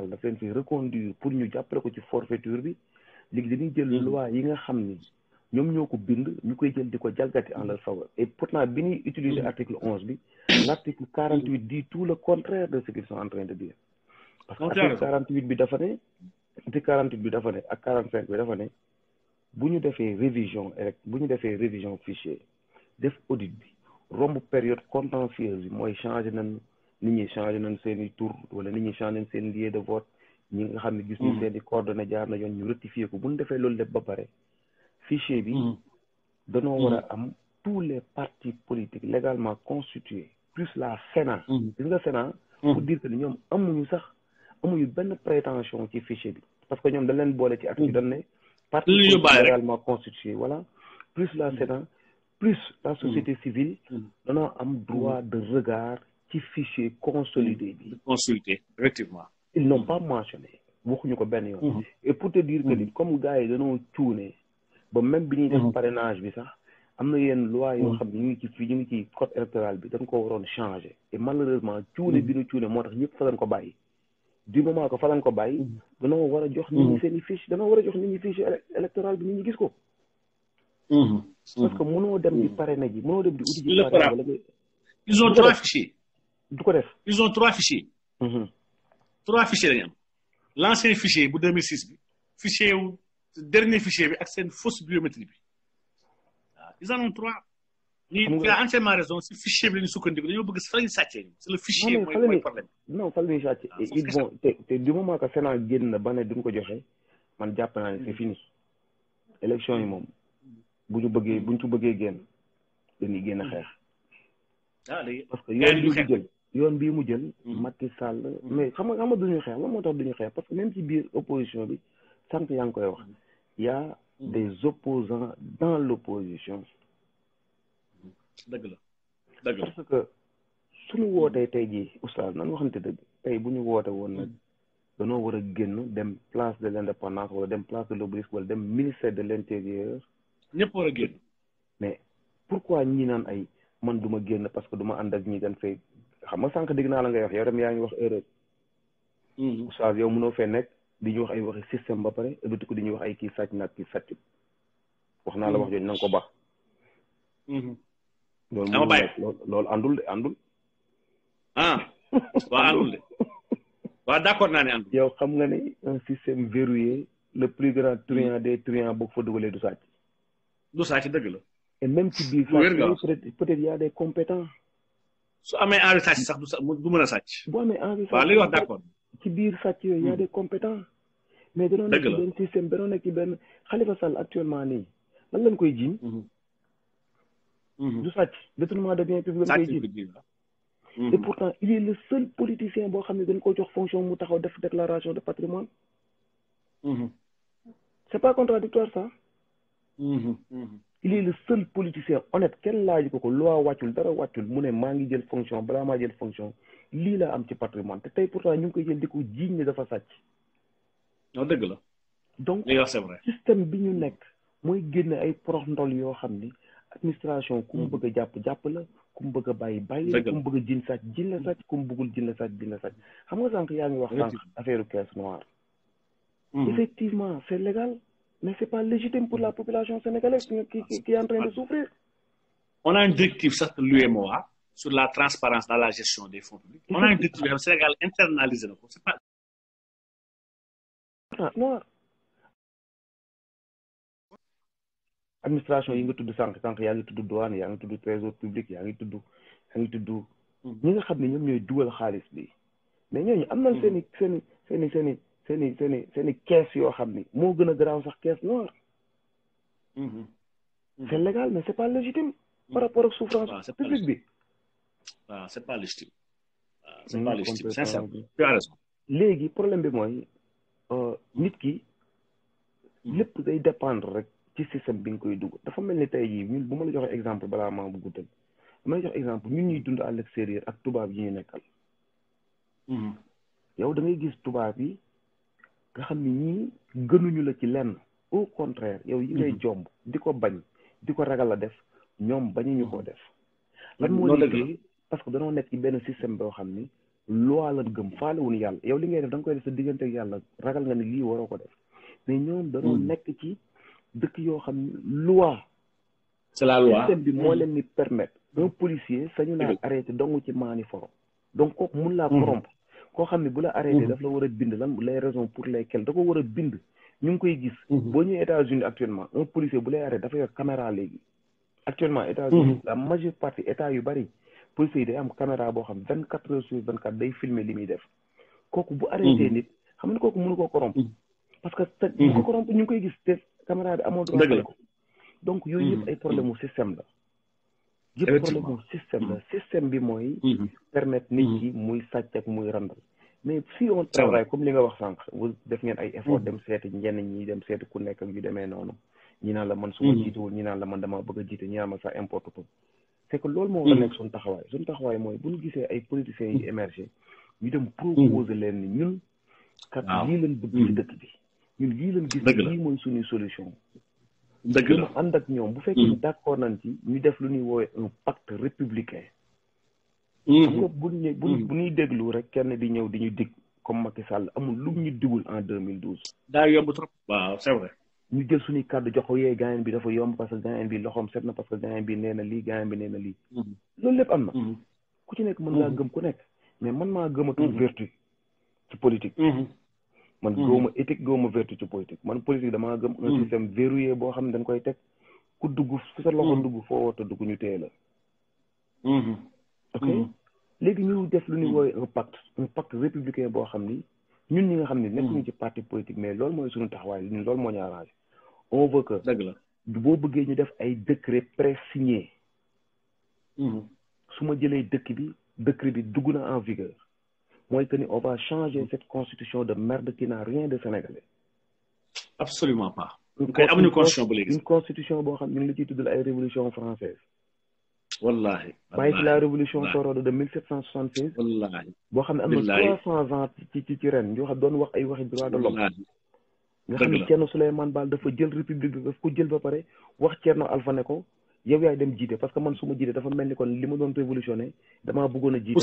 daf leen fi reconduire pour ñu jàppale ko ci forfaiture bi léegi dañuy jël loi yi nga xam ni ñoom ñoo ko bind ñu koy jël di ko jalgati en leur faveur et pourtant bi ñuy utiliser article 11 bi l'article 48 dit tout le contraire de ce qu'ils sont en train de dire parce que article 48 bi dafa ne article 48 bi dafa ne ak 45 bi dafa ne bu ñu defee révision fichier def audit bi romb période contentieuse bi mooy changé nañ nit ñi changé nañ seen i tur wala nit ñi changé nañ seen lieu de vote ñi nga xam ne gis ñu seen i coordonnées jaar na yoon ñu rectifier ko bu ñu defee loolu lépp ba pare fichier bi danoo war a am tous les partis politiques légalement constitués plus la Sénat gis nga Sénat pour dire que ni ñoom amuñu benn prétention ci fichier bi parce que ñoom dañ leen boole ci article dañ ne partis politiques légalement constitués voilà plus la Sénat plus la société civile danoo am droit de regard ci fichier consolidé bi consulté effectivement ils n'ont pas mentionné waxuñu ko benn yoon et pour te dire que ni comme gars yi dañoo cuune ba même bi ñuy def parrainage bi sax am na yenn loi yoo xam ne ñu ngi ci code électoral bi dañ ko waroon changer et malheureusement cuune bi ñu cuune moo tax ñëpp fa lañ ko bàyyi du moment que fa lañ ko bàyyi danoo war a jox nit ñi seen i fiche danoo war a jox nit ñi fiche électoral bi nit ñi gis ko parce que mënoo dem di parrainer ji mënoo dem di uti ji parrainer ils ont 3 fichiers du ko def ils ont 3 fichiers 3 fichiers lañu am l'ancien fichier bu 2006 bi fichier wu dernier fichier bi ak seen fausse biométrie bi waaw ils en ont 3 il a entièrement raison si fichier bi la ñu sukkandiku dañoo bëgg fa la ñu sàccee c'est le fichier mooy problème non fa la ñuy sàccee ils vont te du moment que Sénat génn na ba ne duñ ko joxe man jàpp naa ne c'est fini élection yi moom buñ ci bëggee génn dañuy génn xeex parce que yoon bii mu jël Macky Sall mais xam nga duñu xeex lan moo tax duñu xeex parce que même ci biir opposition bi sànq yaa ngi koy wax y a des opposants dans l'opposition dëgg la parce que suñu wootee tey jii oustaz nan waxante dëgg tey bu ñu woote woon nag danoo war a génn dem place de l'indépendance wala dem place de l'Obélisque wala dem ministère de l'intérieur ñëpp war a génn mais pourquoi ñi naan ay man duma génn parce que duma ànd ak ñi dañ fay xam nga sànq dégg naa la ngay wax yow dem yaa ngi wax erreur oustaz yow mënoo fee nekk di ñu wax ay waxi système ba pare ëbbati ko di ñuy wax ay kii sàcc nag kii sàcc wax naa la wax jooju na nga ko baax loolu àndul de àndul waaw àndul de waaw d'accord naa ne àndul yow xam nga ne un système verrouillé le plus grand truand des truands boo ko fa dugalee du sàcc dëgg la et même ci biir sàcc peut-être y a des compétents su amee envie sàcc sax du mën a sàcc bu amee envie waaw li wax d'accord ci biir sàcc yooyu y a des compétents mais danoo nekk ci benn système danoo nekk ci benn Khalifa Sall actuellement nii lan lañ koy jiiñ du sàcc détournement de biens publics lañ koy jiiñ et pourtant il est le seul politicien boo xam ne dañ ko jox fonction mu taxaw def déclaration de patrimoine c'est pas contradictoire ça il est le seul politicien honnête kenn laaju ko loi wàccul dara wàccul mu ne maa ngi jël fonction balaa maa jël fonction lii la am ci patrimoine te tey pourtant ñu ngi koy jël di ko jiiñ ne dafa sàcc non dëgg la donc li nga wax c'est vrai système bi ñu nekk mooy génne ay porox ndol yoo xam ni administration ku mu bëgg a jàpp la ku mu bëgg a bàyyi la ku mu bëgg a jiñ la sàcc ku mu bëggul jiñ la sàcc xam nga sànq yaa ngi wax sànq affaire caisse noire effectivement c'est légal mais c'est pas légitime pour la population sénégalaise qui est en train de souffrir. On a une directive, ça, de l'UMOA, sur la transparence dans la gestion des fonds publics. On a une directive, le Sénégal internalisé. C'est pas... noir. Administration, il y a tout de sànq il y a tout de douane, il y a tout de trésor public, il y a tout de... ñi nga xam ne ñoom ñooy dugal xaalis bi mais ñooñu am nañ seeni caisse yoo xam ni moo gën a garaaw sax caisse noire c'est légal mais c'est pas légitime par rapport ak souffrance publique bi waaw c'est pas légitime c'est pas légitime sincèrement tu as raison léegi problème bi mooy nit ki lépp day dépendre rek ci système bi nga koy dugg dafa mel ni tey jii ñun bu ma la joxee exemple balaa maa bu guddal dama la jox exemple ñun ñuy dund à l'extérieur ak tubaab yi ñu nekkal yow da ngay gis tubaab yi nga xam ni ñii gënuñu la ci lenn au contraire yow yi ngay jomb di ko bañ di ko ragal a def ñoom bañuñu koo def lan moo liggéey parce que danoo nekk ci benn système boo xam ni loi la gëm faale wuñu yàlla yow li ngay def da nga koy def sa diggante ak yàlla ragal nga ne lii waroo ko def mais ñoom dañoo nekk ci dëkk yoo xam ne loi c'est la loi système bi moo leen ni permettre un policier sañu naa arrêté dong ci maani foro donc kooku mun laa corrompre koo xam ne bu la arrêté daf la war a bind lan les raisons pour lesquelles da ko war a bind ñu ngi koy gis boo ñëwee États-Unis actuellement un policier bu lay arrêté dafa yor caméra léegi actuellement États-Unis la majeure partie état yu bari policier yi day am caméra boo xam 24 heures sur 24 day filmer li muy def kooku bu arrêté nit xam nga kooku mënu ko corrompre parce que bu ko corrompre ñu ngi koy gis te caméra bi amoo droit ko donc yooyu yëpp ay problème mu système la yëpp problème mu système la système bi mooy permettre nit ki muy sàcc ak muy randal mais si on travaille comme li nga wax sànq vous def ngeen ay effort dem seeti ñenn ñi dem seeti ku nekk ak yu demee noonu ñi naan la man su ma jiitewul ñi naan la man dama bëgg a jiite ñi naan ma ça importe peu c'est que loolu moo war a nekk suñu taxawaay mooy bu ñu gisee ay politiciens yi émerger ñu dem proposer leen ni ñun kat lii leen bëgg ci dëkk bi ñun lii leen gis lii mooy suñuy solution dëgg la ànd ak ñoom bu fekkee d'accord nañ ci ñu def lu ñuy woowee un pacte républicain xam nga bu ñuy déglu rek kenn di ñëw di ñu dig comme Macky Sall amul lu ñu digul en 2012 daa yomb trop waaw c'est vrai ñu jël suñuy kàddu jox ko yee gaayen bi dafa yomb parce que gaayen bi loxoom set na parce que gaayen bi nee na lii gaayen bi nee na lii loolu lépp am na ku ci nekk mën ngaa gëm ku nekk mais man maa gëmatul vertu ci politique man gëwuma éthique gëwuma vertu ci politique man politique damaa gëm un système verrouillé boo xam ne dañ koy teg ku dugg fu sa loxo dugg foo warta dugg ñu téye la ok léegi ñu def lu ñuy woowee un pacte républicain boo xam ni ñun ñi nga xam ne nekkuñu ci parti politique mais loolu mooy suñu taxawaay ñun loolu moo ñu arrangé on veut que dëgg la boo bëggee ñu def ay décret pré-signé su ma jëlee décret bi dugg na en vigueur mooy que ni on va changer cette constitution de merde qui n'a rien de sénégalais absolument pas amuñu constitution ba léegi une constitution boo xam ñu ngi la ciy tuddal ay révolution française wallahi bàyyi ci la révolution torodo de 1776 wallahi boo xam ne am na 300 ans ci ren yoo xam doon wax ay waxi droit de l'homme nga xam ne Thierno Souleymane Baal dafa jël république bi daf ko jël ba pare wax Thierno Alpha ne ko yow yaay dem jiite parce que man su ma jiite dafa mel ni kon li ma doon révolutionné damaa bëggoon a jiite pour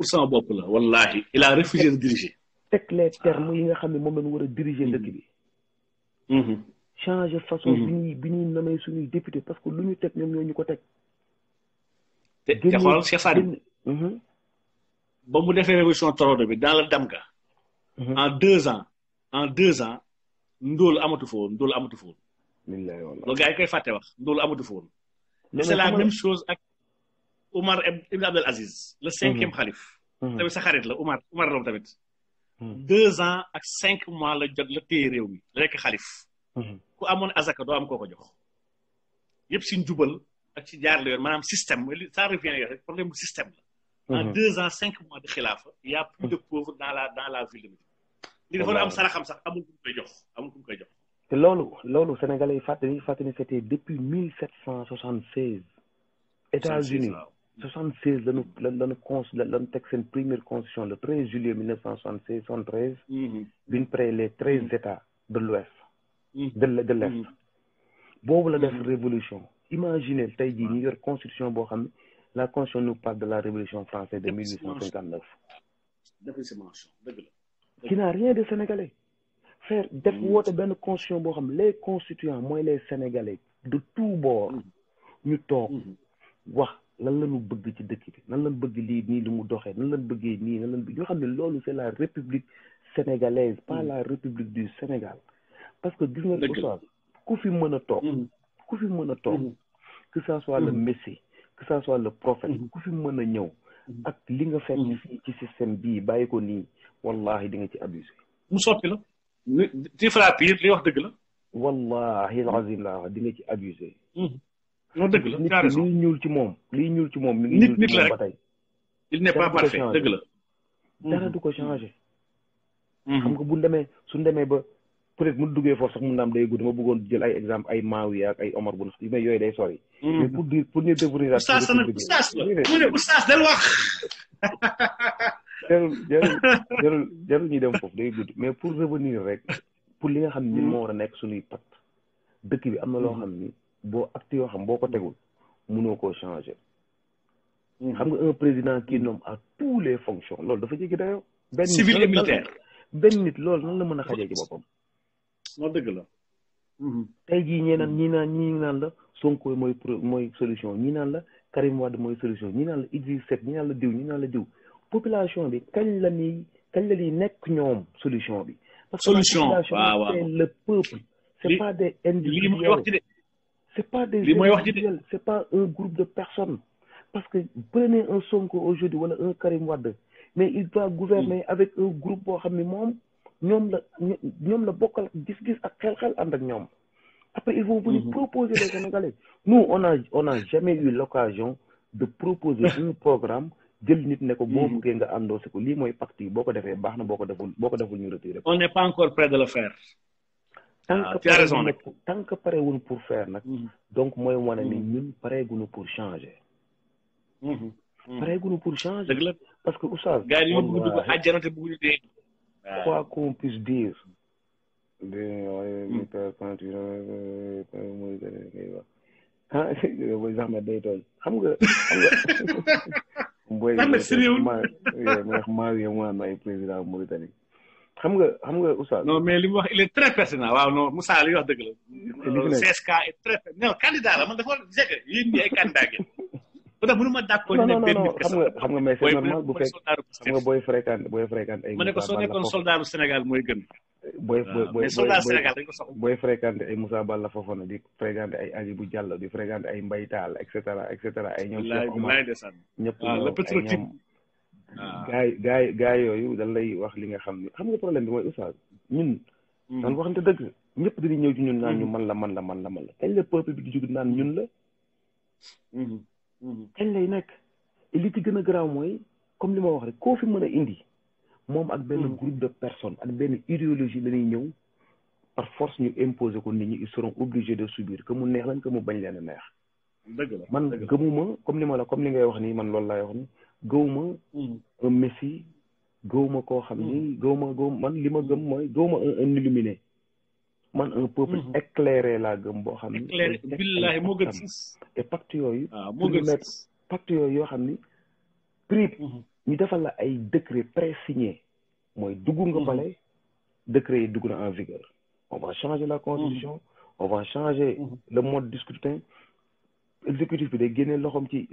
sama bopp la wallahi il a refusé de diriger teg les termes yi nga xam ne moom lañu war a diriger dëkk bi changer façon bi ñuy namee suñuy député parce que lu ñu teg ñoom ñoo ñu ko teg te xoolal Cheikh Sadim ba mu defee révolution torodo bi dans le Damga en 2 ans ndóol amatu fa woon loolu gars yi koy fàtte wax ndóol amatu fa woon c'est la même chose ak Omar Ibn Abdel Aziz le 5e xalif tamit sa xarit la Omar la tamit 2 ans ak 5 mois la jot la téye réew mi la nekk xalif ku amoon azaka doo am koo ko jox yëpp si njubal ak ci jaar la yoon maanaam système ça revient rek problème bu système la en 2 ans 5 mois de xilaafa il y a plus de pauvres dans la ville de Médina li dafa am saraxam sax amul ku koy jox te loolu sénégalais yi fàttali c'était depuis 1776 États-Unis 76 lañu teg seen première constitution le 13 juillet 1976 73 biñ près les 13 états de l'ouest de l'est boobu la def révolution imaginez tey jii ñu yor constitution boo xam ne la constitution nous parle de la révolution française de 1859 qui n'a rien de sénégalais faire def woote benn constitution boo xam les constituants mooy les sénégalais de tout bord ñu toog wax lan lañu bëgg ci dëkk bi nan lañu bëgg lii nii lu mu doxee nan lañu bëggee nii nan lañu bëgg ñoo xam ne loolu c'est la république sénégalaise pas la république du Sénégal parce que gis nga oustaz ku fi mën a toog que ça soit le messie que ça soit le prophète ku fi mën a ñëw ak li nga fekk fii ci système bii bàyyi ko nii wallahi di nga ci abusé mu soppi la ci fra pire li wax dëgg la wallahi alazim laa wax di nga ci abusé non dëgg la nit ki liy ñuul ci moom mi ngi ñuul ci moom ba tey il n'est pas parfait dëgg la dara du ko changé xam nga suñ demee ba peut-être mu duggee foofu sax mun na am day gudd ma bëggoon jël ay exemple ay Maawi ak ay Omar Bun mais yooyu day sori mais pour ñu découvrir oustaz del wax jarul ñuy dem foofu day gudd mais pour revenir rek pour li nga xam ni moo war a nekk suñuy pacte dëkk bi am na loo xam ni boo acte yoo xam boo ko tegul mënoo koo changer xam nga un président qui nomme à tous les fonctions loolu dafa jéggi dayoo. civil et militaire. benn nit loolu nan la mën a xajee ci boppam. non dëgg la. tey jii ñi naan la Sonko mooy solution ñi naan la Karim Wade mooy solution ñi naan la Idriss Seck ñi naan la diw population bi kañ la ñuy nekk ñoom solution bi. parce que solution la population c'est le peuple. c'est pas des individuels c'est pas des individuels c'est pas un groupe de personnes. parce que prenez un Sonko aujourd'hui wala un Karim Wade mais il doit gouverner avec un groupe boo xam ne moom ñoom la bokkal gis-gis ak xel-xel ànd ak ñoom. Après, ils vont venir proposer les Sénégalais. Nous, on a jamais eu l'occasion de proposer un programme jël nit ne ko boo buggee nga endossé ko lii mooy pacte yi boo ko defee baax na boo ko deful ñu retiré. On n'est pas encore prêt de le faire. Tu as raison nag tant que pare wuñ pour faire nag. donc mooy wane ni ñun pareeguñu pour changer. pareeguñu pour changer. dëgg la parce que oustaz. gars yi ñoo bëgg dugg àjjana te bëgguñu dee. quoi qu'on puisse dire. booy Zahmed day tooñ xam nga booy maa ay président Mauritanie xam nga oustaz. non mais li mu wax il est très pertinent waaw non Moussa li wax dëgg la. CSK est très non candidat la man dafa jege yéen ñi ay candidat ngeen. peut-être mënu ma d'accord ne benn nit xam nga mais c'est normal bu fekk xam nga booy fréquente ay. ma ne ko soo nekkoon soldat bu Sénégal mooy gën. booy soldat Sénégal dañ ko soxla. booy fréquenté ay Moussa Balla Fofana di fréquenté ay Hadjibou Diallo di fréquenté ay Mbaye Tall et cetera ay ñoom. ñëpp ñoom gaay yooyu dañ lay wax li nga xam ni xam nga problème bi mooy oustaz ñun. daan waxante dëgg ñëpp dañuy ñëw ci ñun naan ñu man la kañ la peuple bi di jóg naan ñun la. kañ lay nekk li ci gën a garaaw mooy comme li ma wax rek koo fi mën a indi moom ak benn groupe de personnes ak benn idéologie la ñuy ñëw par force ñu imposer ko nit ñi ils seront obligés de subir que mu neex leen que mu bañ leen a neex. dëgg la man gëmuma comme li ngay wax nii man loolu laay wax ni gëwuma un messie gëwuma koo xam ni gëwuma man li ma gëm mooy gëwuma un illuminé man un peuple éclairé laa gëm boo xam ni. éclairé billahi moo gën et pacte yooyu. moo gën pacte yooyu yoo xam ni prix ñu defal la ay décret pré-signé mooy dugg nga palais décret yi dugg na en vigueur on va changer la constitution on va changer le mode du scrutin exécutif bi day génne loxoom ci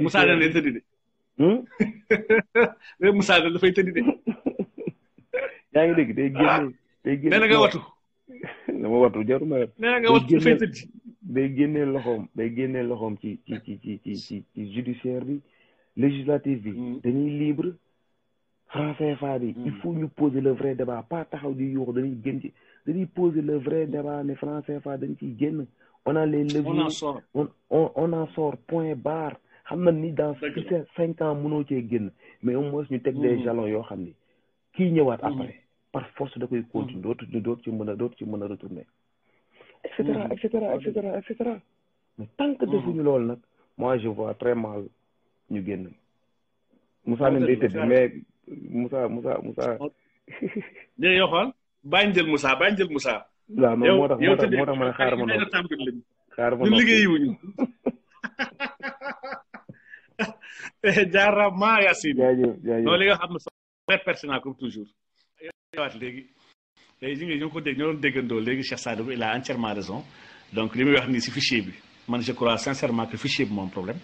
Moussa Dane lay tëddi de Moussa Dane dafay tëddi de yaa ngi dégg day génne nee na nga watu dama watu jaruma nee na nga watu dafay tëddi day génnee loxoom ci judiciaire bi législative bi dañuy libre franc CFA bi il faut ñu poser le vrai débat pas taxaw di yuux dañuy poser le vrai débat ne franc CFA dañ ciy génn on a les leviers on en sort point barre xam na ni dans 5 ans mënoo cee génn mais au moins ñu teg des jalons yoo xam ni kii ñëwaat après par force da koy continuer dootu ci mën a retourner et cetera mais tant que defuñu loolu nag moi je vois très mal ñu génn Moussa ne day tëdd mais Moussa léegi yow xool bàyyi jël Moussa waaw non moo tax ma ne xaaral ma ñu liggéeyiwuñu jaarama Yacine loolu li nga xam ne très pertinent comme toujours waat léegi ñi ñoo ko dégg ñoo doon déggandoo léegi Cheikh Sadibou il a entièrement raison donc li muy wax nii si fichier bi man je crois sincèrement que fichier bi moom problème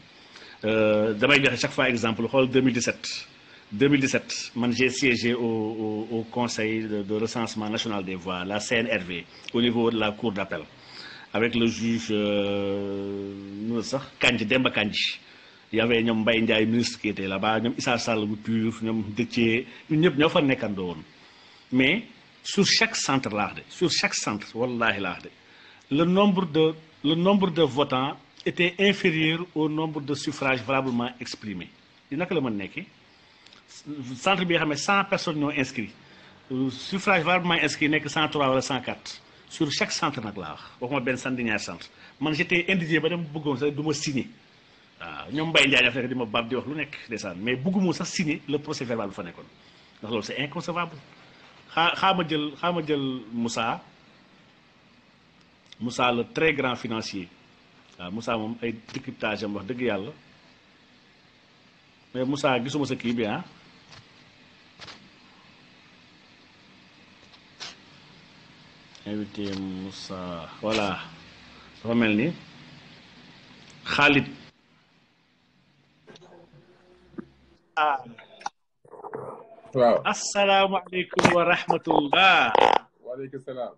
damay joxe chaque fois exemple xool 2017 man j'ai siégé au conseil de recensement national des voix la CNRV au niveau de la cour d'appel avec le juge nu sax Kandji Demba Kandji y avait ñoom Mbaye Ndiaye ministre qui était là-bas ñoom Issa Sall bu PUR ñoom Déthié ñun ñëpp ñoo fa nekkandoo woon mais sur chaque centre wallahi laax de le nombre de votants était inférieur au nombre de suffrages valablement exprimés di naka la mën nekkee centre bi nga xam ne 100 personnes ñoo inscrit suffrage valablement inscrit nekk 103 wala 104 sur chaque centre nag laa wax waxuma benn centre di ñaari centre man j'étais indigné ba dem bëggoon sax du ma signé waaw ñoom Mbaye Ndiaye dafa nekk di ma baab di wax lu nekk ndeysaan mais bëgguma sax signé le procès verbal bu fa nekkoon ndax loolu c'est inconcevable xaa ma jël Moussa le très grand financier waaw Moussa moom ay décryptage am wax dëgg yàlla mais Moussa gisuma sa kii bi ah. invité Moussa voilà dafa mel ni Khalid. ah. waaw. asalaamaaleykum wa rahmatullah. waaleykum salaam.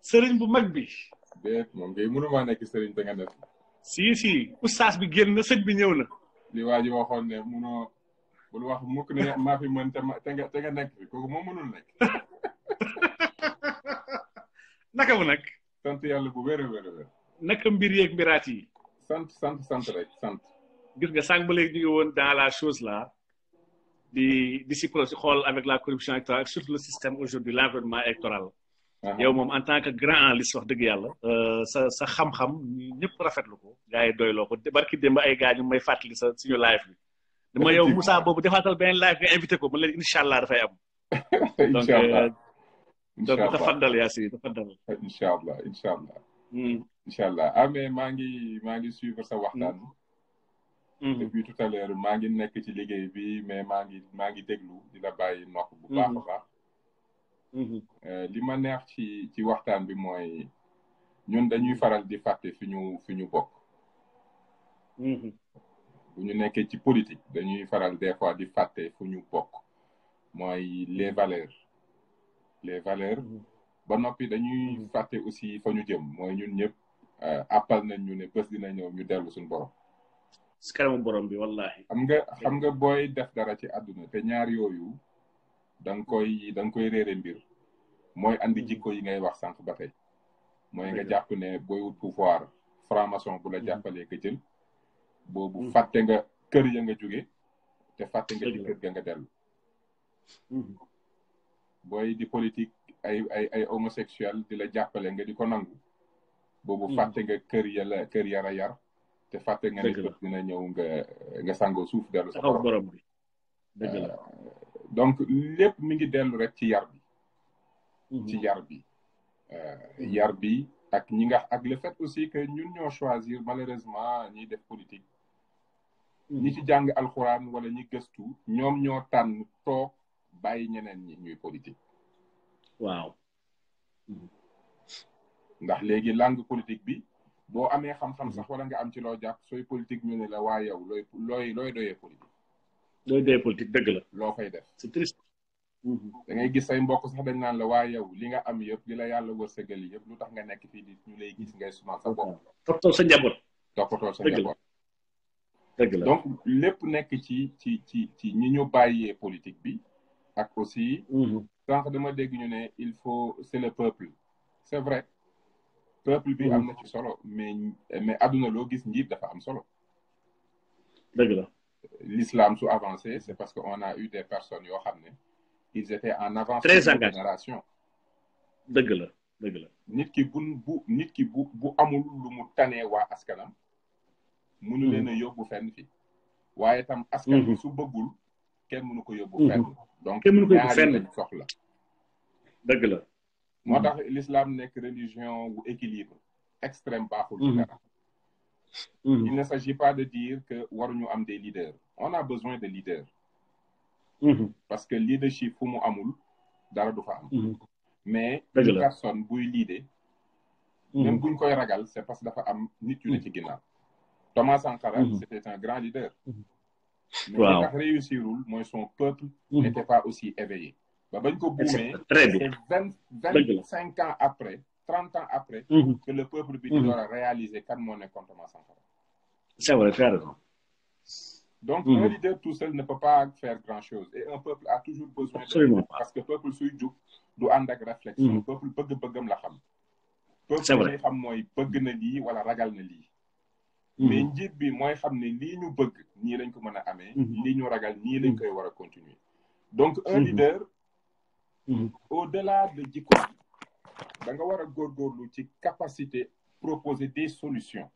sëriñ bu mag bi. déet moom ngay mënumaa nekk sëriñ te nga def. si oustaz bi génn na sëñ bi ñëw na. li waa ji waxoon ne munoo bul wax mukk ne maa fi mën te nga nekk fi kooku moom mënul nekk. naka mu nag. sant yàlla bu wér a wér a wér. naka mbir yeeg mbiraat yi. sant rek sant. gis nga sànq ba léegi ñu ngi woon dans la chose là di si xool avec la corruption électorale et surtout le système aujourd'hui l'environnement électoral. yow moom en tant que grand analyste wax dëgg yàlla. sa xam-xam ñëpp rafetlu ko. gars yi doyloo ko barki démb ay gars ñu may fàttali sa suñu live bi. dama yow Moussa boobu defaatal beneen live nga invité ko ba léegi incha allah dafay am. incha allah donc tafaddal Yacine tafaddal. incha allah incha allah ah mais maa ngi suivre sa waxtaan. depuis tout à l'heure maa ngi nekk ci liggéey bi mais maa ngi déglu di la bàyyi nopp bu baax a baax. li ma neex ci waxtaan bi mooy ñun dañuy faral di fàtte fi ñu bokk. bu ñu nekkee ci politique dañuy faral des fois di fàtte fu ñu bokk mooy les valeurs ba noppi dañuy fàtte aussi fa ñu jëm mooy ñun ñëpp appal nañ ñu ne bés dina ñëw ñu dellu suñu borom. si kanamu borom bi wallahi. xam nga booy def dara ci àdduna te ñaar yooyu da nga koy réere mbir mooy andi jikko yi ngay wax sànq ba tey mooy nga jàpp ne booy wut pouvoir franc-maçon bu la jàppalee nga jël boobu fàtte nga kër ya nga jóge te fàtte nga ci kër ga nga dellu booy di politique ay homosexuel di la jàppale nga di ko nangu boobu fàtte nga kër ya la yar te fàtte nga ne bët dina ñëw nga sangoo suuf dellu sa borom bi dëgg la donc lépp mi ngi dellu rek ci yar bi ci yar bi ak ñi nga ak le fait aussi que ñun ñoo choisir malheureusement ñiy def politique ñi ci jàng alxuraan wala ñi gëstu ñoom ñoo tànn toog bàyyi ñeneen ñi ñuy politique waaw ndax léegi langue politique bi boo amee xam-xam sax wala nga am ci loo jàpp sooy politique ñu ne la waa yow looy doyee politique looy doyee politique dëgg la loo fay def c'est triste da ngay gis say mbokk sax dañ naan la waa yow li nga am yëpp li la yàlla wërsëgal yëpp lu tax nga nekk fii di ñu lay gis ngay sunal sa bopp toppatoo sa njaboot dëgg la donc lépp nekk ci ñi ñu bàyyee politique bi ak aussi sànq dama dégg ñu ne il faut c'est le peuple c'est vrai peuple bi am na ci solo mais àdduna loo gis njiit dafa am solo dëgg la l'islam su avancé c'est parce que on a eu des personnes yoo xam ne ils étaient en avance très engagés génération dëgg la nit ki bu amul lu mu tanee waa askanam mënu leen a yóbbu fenn fi waaye tam askan bi su bëggul kenn mënu ko yóbbu fenn donc kenn mënu ko yóbbu fenn lañ soxla dëgg la moo tax l'islam nekk religion bu équilibre extrême baaxul ci dara il ne s'agit pas de dire que waruñu am des leaders on a besoin de leaders parce que leadership fu mu amul dara du fa am mais une personne buy leader même buñ koy ragal c'est parce que dafa am nit yu ne ci ginnaaw Thomas Sankara c'était un grand leader mais li tax réussirul mooy son peuple n'était pas aussi éveillé ba bañ ko buumee c'est 25 ans après 30 ans après que le peuple bi di door a réaliser kan moo nekkoon Thomas Sankara c'est vrai tu as raison donc un leader tout seul ne peut pas faire grand chose et un peuple a toujours besoin de parce que peuple suy jug du ànd ak réflexion peuple bëgg-bëggam la xam peuple li xam mooy bëgg na lii wala ragal na lii mais njiit bi mooy xam ne lii ñu bëgg nii lañ ko mën a amee lii ñu ragal nii lañ koy war a continuer donc un leader au-delà de jikko da nga war a góorgóorlu ci capacité proposer des solutions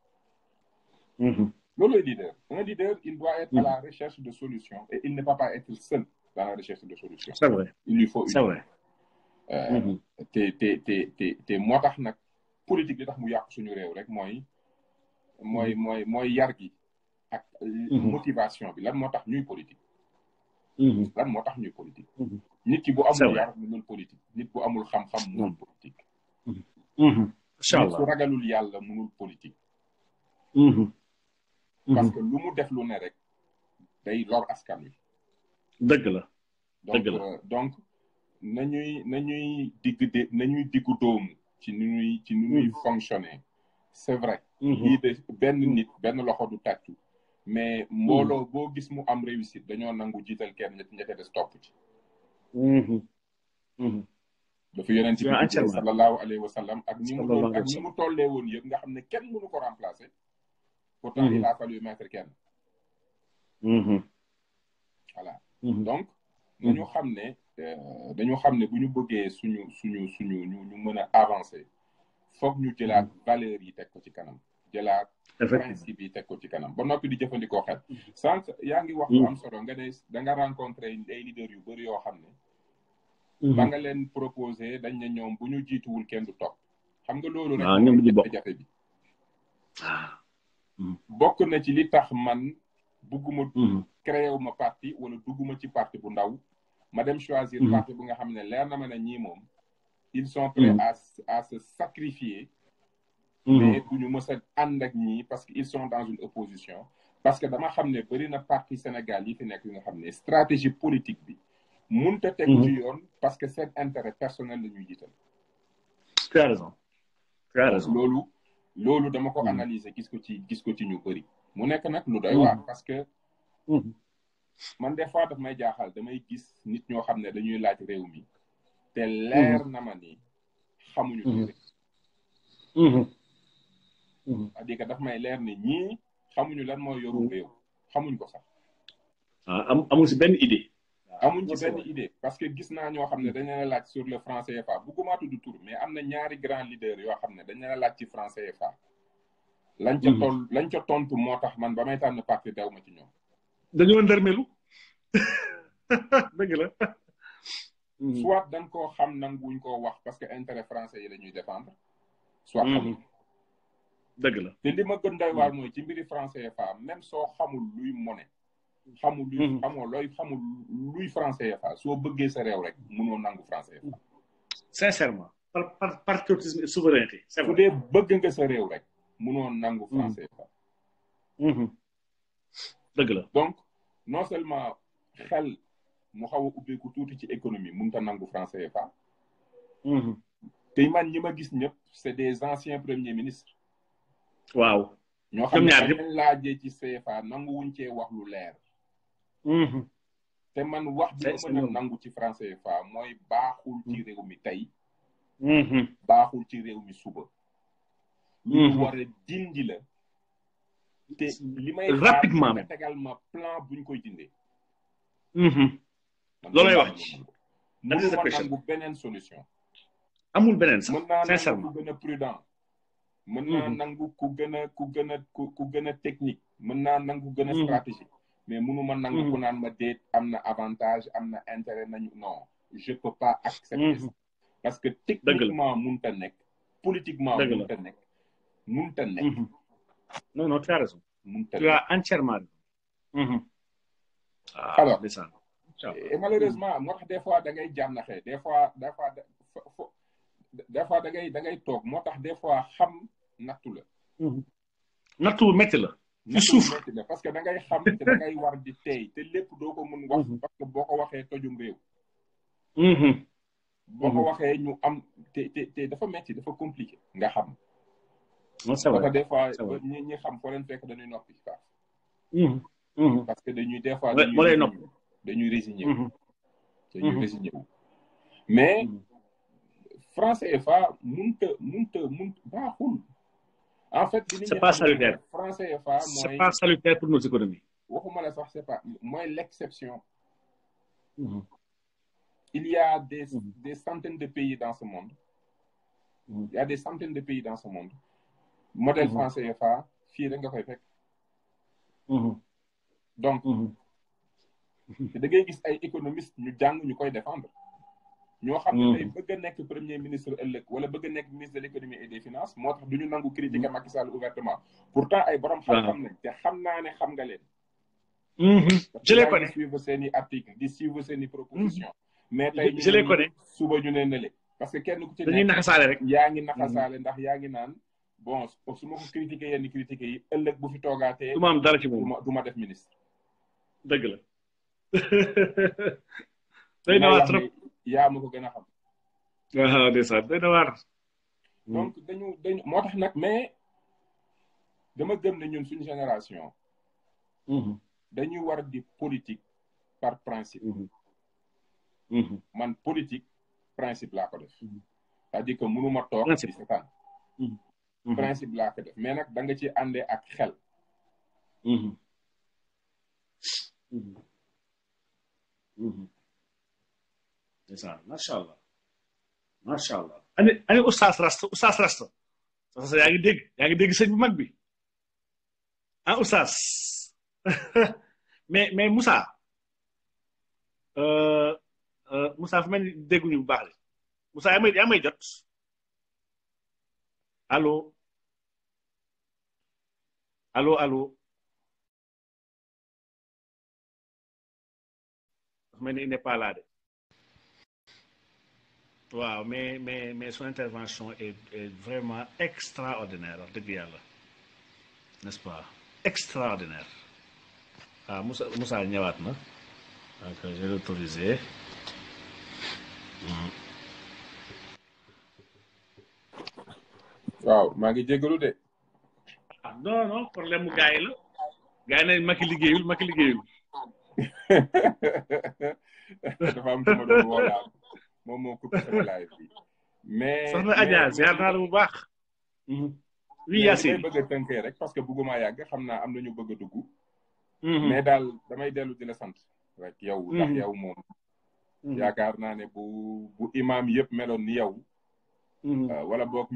loolu leader un leader il doit être à la recherche de solutions et il ne peut pas être seul dans la recherche de solutions c'est vrai il lui faut c'est vrai te moo tax nag politique li tax mu yàqu suñu réew rek mooy mooy yar gi ak motivation bi lan moo tax ñuy politique lan moo tax ñuy politique nit ki bu amul yar mënul politique nit bu amul xam-xam mënul politique nit su ragalul yàlla mënul politique parce que lu mu def lu ne rek day lor askan wi dëgg la donc nañuy diggu doomu ci nu ñuy fonctionner c'est vrai lii de benn loxo du tàccu mais mbooloo boo gis mu am réussite dañoo nangu jiital kenn ñette des topp ci dafa yonent bi sallallahu alayhi wa sallam ak ni mu tollee woon yëpp nga xam ne kenn mënu ko remplacer pourtant il a fallu mettre kenn voilà donc dañu xam ne bu ñu bëggee suñu ñu mën a avancer foog ñu jëlaat valeurs yi teg ko ci kanam jëlaat principe yi teg ko ci kanam ba noppi di jëfandikoo xel sànq yaa ngi wax lu am solo nga ne da nga rencontré ay leaders yu bëri yoo xam ne ba nga leen proposé dañ ne ñoom bu ñu jiituwul kenn du topp xam nga loolu rek jafe-jafe bi bokk na ci li tax man bugguma créé wu ma parti wala dugguma ci parti bu ndaw ma dem choisir parti bu nga xam ne leer na ma ne ñii moom ils sont prêts à se sacrifier mais duñu mës a ànd ak ñii parce que ils sont dans une opposition parce que dama xam ne bëri na parti Sénégal yi fi nekk yu nga xam ne stratégie politique bi munta tegu ci yoon parce que seen intérêt personnel la ñuy jiital tu as raison loolu dama ko analyser gis ko ci ñu bëri mu nekk nag lu doy waar parce que man des fois daf may jaaxal damay gis nit ñoo xam ne dañuy laaj réew mi te leer na ma ni xamuñu ci c'est-à-dire que daf may leer ni ñii xamuñu lan mooy yorum réew xamuñ ko sax amul si benn idée amuñ ci benn idée parce que gis naa ñoo xam ne dañ leen laaj sur le franc CFA bugguma tudd tur mais am na ñaari grand leader yoo xam ne dañ leen laaj ci franc CFA lañ ca tontu moo tax man ba may tànn parti dew ma ci ñoom dañoo ndërmelu dëgg la soit dañ koo xam nanguwuñ koo wax parce que intérêt français yi la ñuy défendre soit xamuñ dëgg la te li ma gën doy waar mooy ci mbiri franc CFA même soo xamul luy monnaie xamul luy franc CFA soo bëggee sa réew rek mënoo nangu franc CFA sincèrement par patriotisme et souveraineté su dee bëgg nga sa réew rek mënoo nangu franc CFA dëgg la donc non seulement xel mu xaw a ubbeeku tuuti ci économie mënut a nangu franc CFA te man ñi ma gis ñëpp c'est des anciens premiers ministres waaw ñoo xam ne dañ laajee ci CFA nanguwuñ cee wax lu leer te man wax bi ma mën a nangu ci franc CFA mooy baaxul ci réew mi tey baaxul ci réew mi suba lu ñu war a dindi la te li may rapidement nga tegal ma plan buñ koy dindee loolay wax ci mënu ma nangu beneen solution amul beneen sax mën naa sincèrement nangu ku gën a prudent mën naa nangu ku gën a technique mën naa nangu gën a stratégique mais mënu ma nangu ku naan ma déet am na avantage am na intérêt nañu non je peux pas accepter ça parce que techniquement mënta nekk politiquement mënta nekk non tu as raison tu as entièrement raison alors et malheureusement moo tax des fois da ngay jànnaxee des fois da ngay toog moo tax des fois xam nattu la nattu métti la ci suuf métti la parce que da ngay xam te da ngay war di tey te lépp doo ko mën wax parce que boo ko waxee tojum réew boo ko waxee ñu am te dafa métti dafa compliqué nga xam moo tax des fois ñi xam foo leen fekk dañuy noppi ci kaas parce que dañuy des fois dañuy résigné wu mais franc CFA munta baaxul en fait c'est pas salutaire franc CFA mooy c'est pas salutaire pour nos économies waxuma la sax c'est pas mooy l'exception il y a des centaines de pays dans ce monde il y a des centaines de pays dans ce monde modèle franc CFA fii rek nga koy fekk donc da ngay gis ay économistes ñu jàng ñu koy défendre ñoo xam ne tey bëgg a nekk premier ministre ëllëg wala bëgg a nekk ministre de l'économie et des finances moo tax du ñu nangu critiquer Macky Sall ouvertement pourtant ay borom xam-xam nañ te xam naa ne xam nga leen. je les connais di suivre seen i article di suivre seen i proposition mais tey je les connais suba ñu ne nele parce que kenn ku ci dañuy naxasaale rek yaa ngi naxasaale ndax yaa ngi naan bon su ma ko critiquer yenn critiquer yi ëllëg bu fi toogaatee du ma am dara ci moom du ma def ministre dëgg la doy na waar trop yaa ma ko gën a xam waaw ndeysaan doy na waar donc dañu moo tax nag mais dama gëm ne ñun suñu génération dañuy war di politique par principe man politique principe laa ko def c'est-à-dire que mënuma toog di seetaan principe laa ko def mais nag da nga ci àndee ak xel ndeysaan macha allah macha allah ani oustaz rasta yaa ngi dégg sëñ bu mag bi ah oustaz mais Moussa fu mel ni dégguñu bu baax de Moussa yaa may jot allo fu mel ni il n'est pas là de waaw mais son intervention est vraiment extraordinaire wax dëgg yàlla n'est-ce pas extraordinaire ah Moussa ñëwaat na donc j'ai l'autorisé waaw maa ngi jégalu de ah non problème mu gars yi la gars yi nañ Macky liggéeyul dafa am sama doon woo moom moo coupé sama live bi mais soxna Adja ziar naa la bu baax oui Yacine bëgg a tënkee rek parce que bëgguma yàgg xam naa am na ñu bëgg a dugg mais daal damay dellu di la sant rek yow ndax yow moom yaakaar naa ne bu imam yëpp meloon ni yow wala boog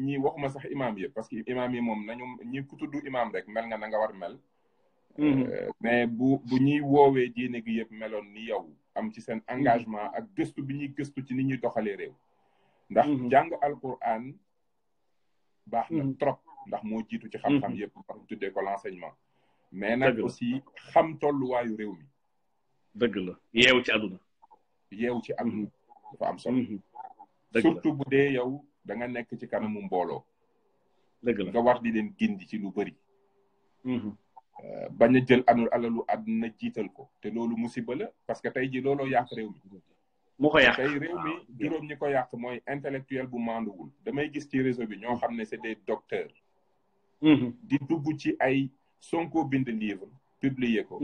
ñi waxuma sax imam yëpp parce que imam yi moom nañu ñi ku tudd imam rek mel nga na nga war mel mais bu ñuy woowee diine gi yëpp meloon ni yow am ci seen engagement ak gëstu bi ñuy gëstu ci ni ñuy doxalee réew ndax jàng alquran baax na trop ndax moo jiitu ci xam-xam yëpp wax tuddee ko l'enseignement mais nag aussi xam tolluwaayu réew mi dëgg la yeewu ci àdduna dafa am solo surtout bu dee yow da nga nekk ci kanamu mbooloo dëgg la nga war di leen gindi ci lu bëri bañ a jël alalu àdduna jiital ko te loolu musiba la parce que tey ji looloo yàq réew mi moo ko yàq tey réew mi juróom ñi ko yàq mooy intellectuel bu manduwul damay gis ci réseau bi ñoo xam ne c'est des docteurs di dugg ci ay Sonko bind livre publier ko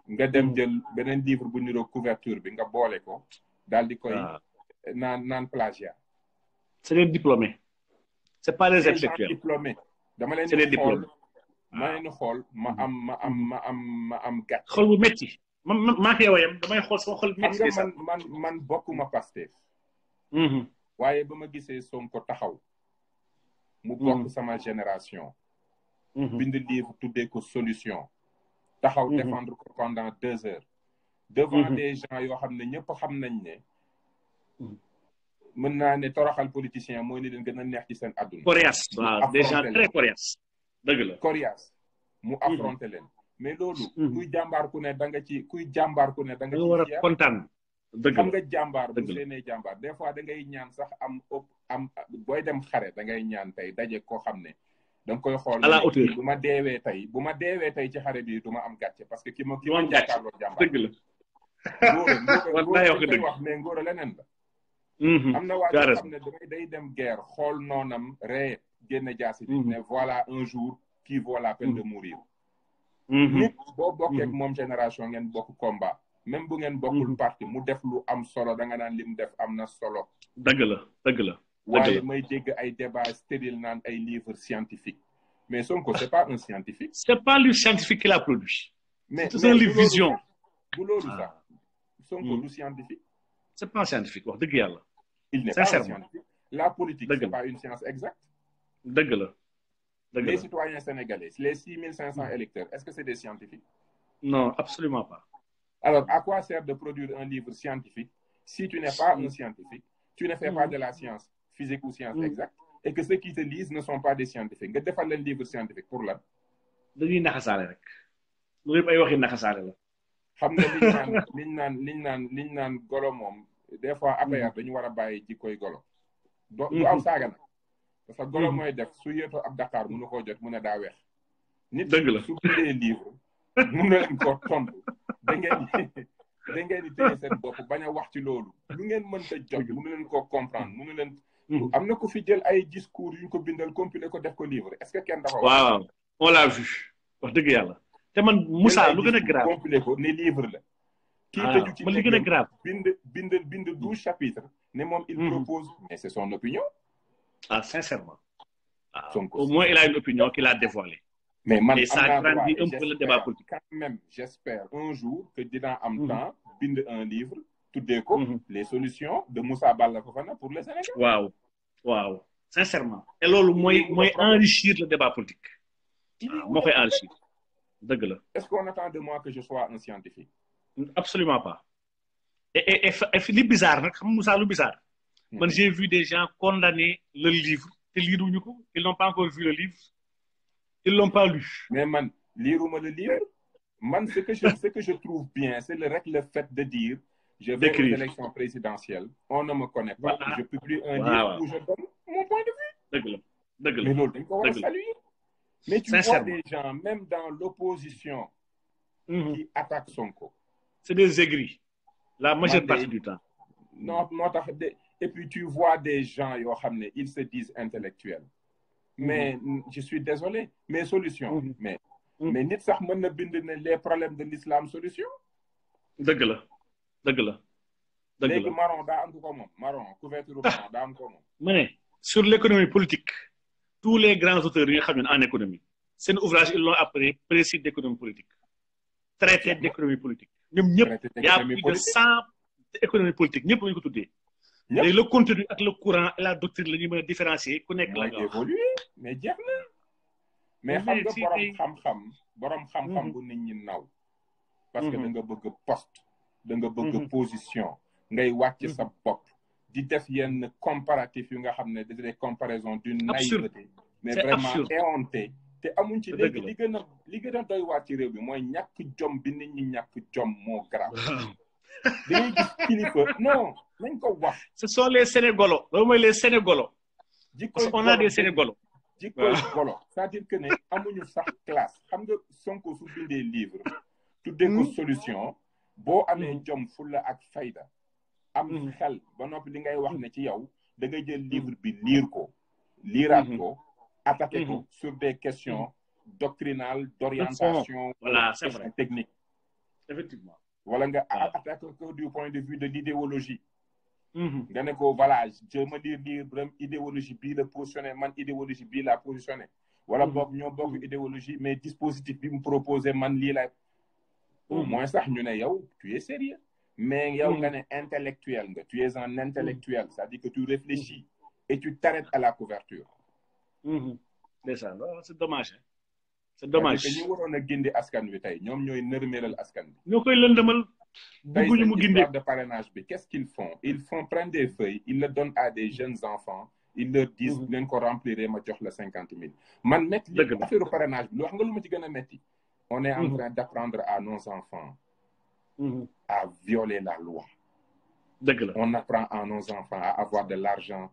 nga dem jël beneen livre bu niroo couverture bi nga boole ko daal di koy naan plagiat c'est des diplômés c'est pas des intellectuels diplômés dama leen di xool ma am gàcce xol bu métti maa koy woyam damay xool sama xol bu métti xam nga man bokkuma Pastef waaye ba ma gisee Sonko taxaw mu bokk sama génération bind livre tuddee ko solution taxaw défendre ko pendant 2 heures devant des gens yoo xam ne ñëpp xam nañ ne mën naa ne toroxal politicien mooy ni leen gën a neex ci seen àdduna coriace waaw des gens très coriace dëgg la coriace mu affronté leen mais loolu kuy jàmbaar ku ne da nga ci war a kontaan dëgg xam nga jàmbaar bu seenee jàmbaar des fois da ngay ñaan sax am booy dem xare da ngay ñaan tey daje koo xam ne da nga koy xool à la hauteur bu ma deewee tey ci xare bi du ma am gàcce parce que ki ma jàkkaarloo jàmbaar dëgg la ngóor wax mais ngóor leneen la am na waa joo xam ne day dem guerre xool noonam ree génne jaasi bi ne voilà un jour qui vaut la peine de mourir nit boo bokkee ak moom génération ngeen bokk combat même bu ngeen bokkul parti mu def lu am solo da nga naan lim def am na solo dëgg la waaye may dégg ay débat stérile naan ay livres scientifiques mais Sonko c'est pas un scientifique c'est pas lui scientifique qu'il a produit mais c'est un livre vision bu loolu sax Sonko du scientifique c'est pas un scientifique wax dëgg yàlla il n'est pas un scientifique la politique c'est pas une science exacte dëgg la les citoyens sénégalais les 6500 électeurs est-ce que c'est des scientifiques non absolument pas alors à quoi sert de produire un livre scientifique si tu n'es pas un scientifique, tu ne fais pas de la science physique ou science exacte, et que ceux qui te lisent ne sont pas des scientifiques nga defal leen livre scientifique pour lan. dañuy naxasaale rek loolu yëpp ay waxi naxasaale la. xam nga liñ naan golo moom des fois APR dañu war a bàyyi jikkoy golo. du aw saaga nag. parce que golo mooy def su yéetoo ab Dakar mënu koo jot mu ne daa weex. nit su bindee livre mun na leen koo tontu da ngeen di téye seen bopp bañ a wax ci loolu lu ngeen mënta jot mënu leen koo comprendre mënu leen. am na ko fi jël ay discours yu ñu ko bindal compiler ko def ko livre est-ce que kenn dafa wax. waaw on l'a vu wax dëgg yàlla. te man Moussa lu gën a grave compiler ko ne livre la. kii tëju ci li gën a grave bind 12 chapitres ne moom il propose mais c'est son opinion. Sincèrement. Au moins il a une opinion qu'il a dévoilée. Mais et ça grandit un peu le débat politique. Quand même, j'espère un jour que dina am temps bind un livre tuddee ko les solutions de Moussa Balla Fofana pour le Sénégal. waaw sincèrement. et loolu mooy enrichir le débat politique. moo koy enrichir dëgg la. Est-ce qu'on attend de moi que je sois un scientifique? Absolument pas. et li bizarre nag xam Moussa lu bizarre. man j'ai vu des gens condamner le livre te liiruñu ko ils n'ont pas encore vu le livre. Ils l'ont pas lu. Mais man, liruma le livre. Man, ce que je trouve bien, c'est le fait de dire, je vais aux élections présidentielles, on ne me connaît pas, je publie un livre où je donne mon point de vue. Mais l'autre, on va saluer. Mais tu vois des gens, même dans l'opposition, qui attaquent Sonko. C'est des aigris, la majeure partie du temps. Non, et puis tu vois des gens, ils se disent intellectuels. Mais je suis désolé, mes solutions. Mais nit sax mën na bind ne les problèmes de l'islam solution. dëgg la. léegi marron daa am ko moom marron couverture marron daa am ko moom. ma ne sur l'économie politique tous les grands auteurs yi nga xam ne en économie seen ouvrage ils l'ont appelé précis d'économie politique. traité d'économie politique. ñoom ñëpp y a plus de 100 économie politique ñëpp lañu ko tuddee. léegi le contenu ak le courant et la doctrine la ñuy mën a différencier ku nekk la nga wax. mais jeex na. mais xam nga borom xam-xam bu nit ñi naw. parce que da nga bëgg poste da nga bëgg position ngay wàcc sa bopp di def yenn comparatif yu nga xam ne des comparaisons d'une naïveté mais vraiment éhontée te amuñ ci léegi li gën a doy waat ci réew bi mooy ñàkk jom bi nit ñi ñàkk jom moo grave. da ngay gis kilifa non nañ ko wax. ce sont les Sénégolos loolu mooy les Sénégolos. parce qu'on a des Sénégolos. jikkoy golo c'est-à-dire que ne amuñu sax classe xam nga Sonko su bindee livre tuddee ko solution boo amee jom fulla ak fayda am xel ba noppi li ngay wax ne ci yow da ngay jël livre bi liir ko liiraat ko attaqué ko sur des questions doctrinales d'orientation voilà c'est vrai technique effectivement wala nga attaqué ko du point de vue de l'idéologie nga ne ko voilà je me lire idéologie bii la positionné man idéologie bii la positionné wala boog ñoo bokk idéologie mais dispositif bi mu proposé man lii la au moins sax ñu ne yow tu es sérieux mais yow nga ne intellectuel nga tu es un intellectuel c'est-à-dire que tu réfléchis et tu t'arrêtes à la couverture. ndeysaan c'est dommage c'est dommage que ñu waroon a gindi askan wi tey ñoom ñooy nërmeelal askan bi. ñoo koy lëndëmal. bëgguñu mu gindi de parrainage bi qu'est-ce qu'ils font ils font prendre des feuilles ils le donnent à des jeunes enfants ils leur disent leen ko remplir ma jox la 50 000. man metti li affaire parrainage bi lu wax nga lu ma ci gën a metti on est en train d'apprendre à nos enfants à violer la loi. dëgg la on apprend à nos enfants à avoir de l'argent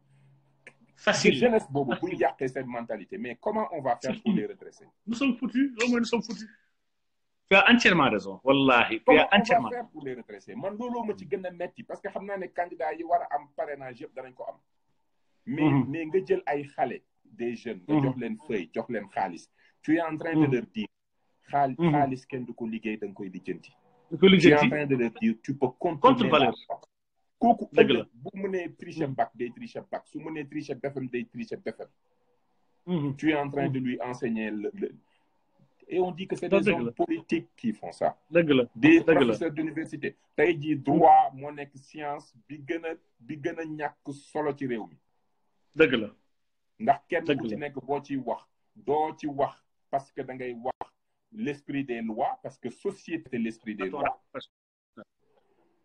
facile. jeunesse boobu bu ñu yàqee cette mentalité mais comment on va faire pour les redresser? Nous sommes foutus au moins nous sommes foutus. Tu as entièrement raison wallahi tu as entièrement. Comment on va faire pour les redresser man looloo ma ci gën a metti parce que xam naa ne candidats yi war a am parrainage yëpp danañ ko am. mais nga jël ay xale des jeunes. nga jox leen feuille jox leen xaalis. tu es en train de leur dire. xaalis kenn du ko liggéey da nga koy lijjanti. tu es en train de leur dire tu peux contrôler la kooku ëllëg bu mënee tricher bac day tricher bac su mënee tricher BFEM day tricher BFEM. tu es en train de lui enseigner et on dit que c'est des hommes politiques qui font ça. Des professeurs d'université. tey jii droit moo nekk science bi gën a ñàkk solo ci réew mi. dëgg la. ndax kenn ku ci nekk boo ci wax doo ci wax parce que da ngay wax l'esprit des lois parce que société l'esprit des lois.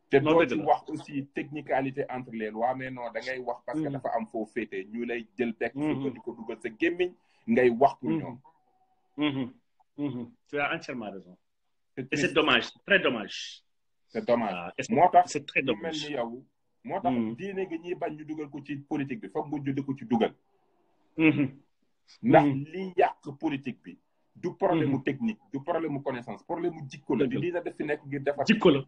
te doo ci wax aussi technicalité entre les lois mais non da ngay wax parce que dafa am foo féete ñu lay jël bekk fukk di ko dugal sa gémmiñ ngay wax pour ñoom. Tu as entièrement raison. Et c'est dommage, très dommage. C'est dommage. moo tax c'est très dommage mel ni yow. moo tax diine gi ñuy bañ ñu dugal ko ci politique bi foog mujj di ko ci dugal. ndax li yàq politique bi. du problème mu technique du problème mu connaissance problème mu jikko la. di dina def fi nekk ngir defar. jikko la.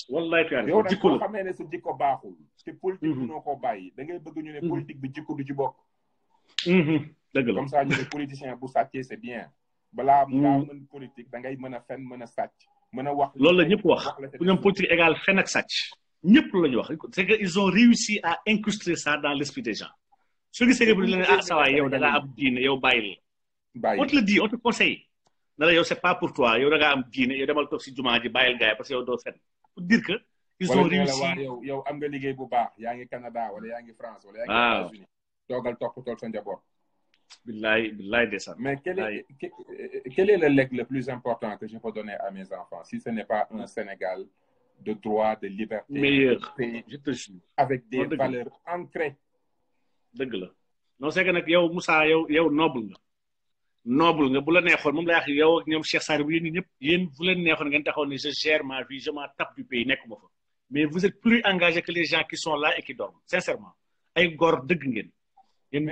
wallaay fi yow nag boo xamee ne sa jikko baaxul. te politique bi noo ko bàyyi da ngay bëgg ñu ne politique bi jikko du ci bokk. dëgg la comme ça ñu ne politicien bu sàccee c'est bien. balaa ngaa mën politique da ngay mën a fen mën a sàcc. mën a wax loolu la ñëpp wax pour ñoom politique égale fen ak sàcc. ñëpp loolu la ñu wax c'est que ils ont réussi à incruster ça dans l'esprit des gens. su gisee nga bu leen ah ça va yow da ngaa am diine yow bàyyil. on te le dit on te conseille. na la yow c'est pas pour toi yow da ngaa am diine yow demal toog si jumaa ji bàyyil gaay parce que yow doo fen pour dire que ils ont réussi yow am nga liggéey bu baax yaa ngi Canada wala yaa ngi France wala yaa ngi États-Unis toogal toppatoo sa njaboot. billaay descend. Mais quel est le legs le plus important que je peux donner à mes enfants si ce n'est pas un Sénégal de droit, de liberté, meilleur, de paix, je te jure, avec des valeurs ancrées. dëgg la non c'est que nag yow Moussa yow noble nga bu la neexoon moom la wax yow ak ñoom Cheikh Sarr bu yéen ñëpp yéen bu leen neexoon ngeen taxaw ne je gère ma vie je m'en tape du pays nekkuma fa mais vous êtes plus engagés que les gens qui sont là et qui dorment sincèrement ay góor dëgg ngeen. yéen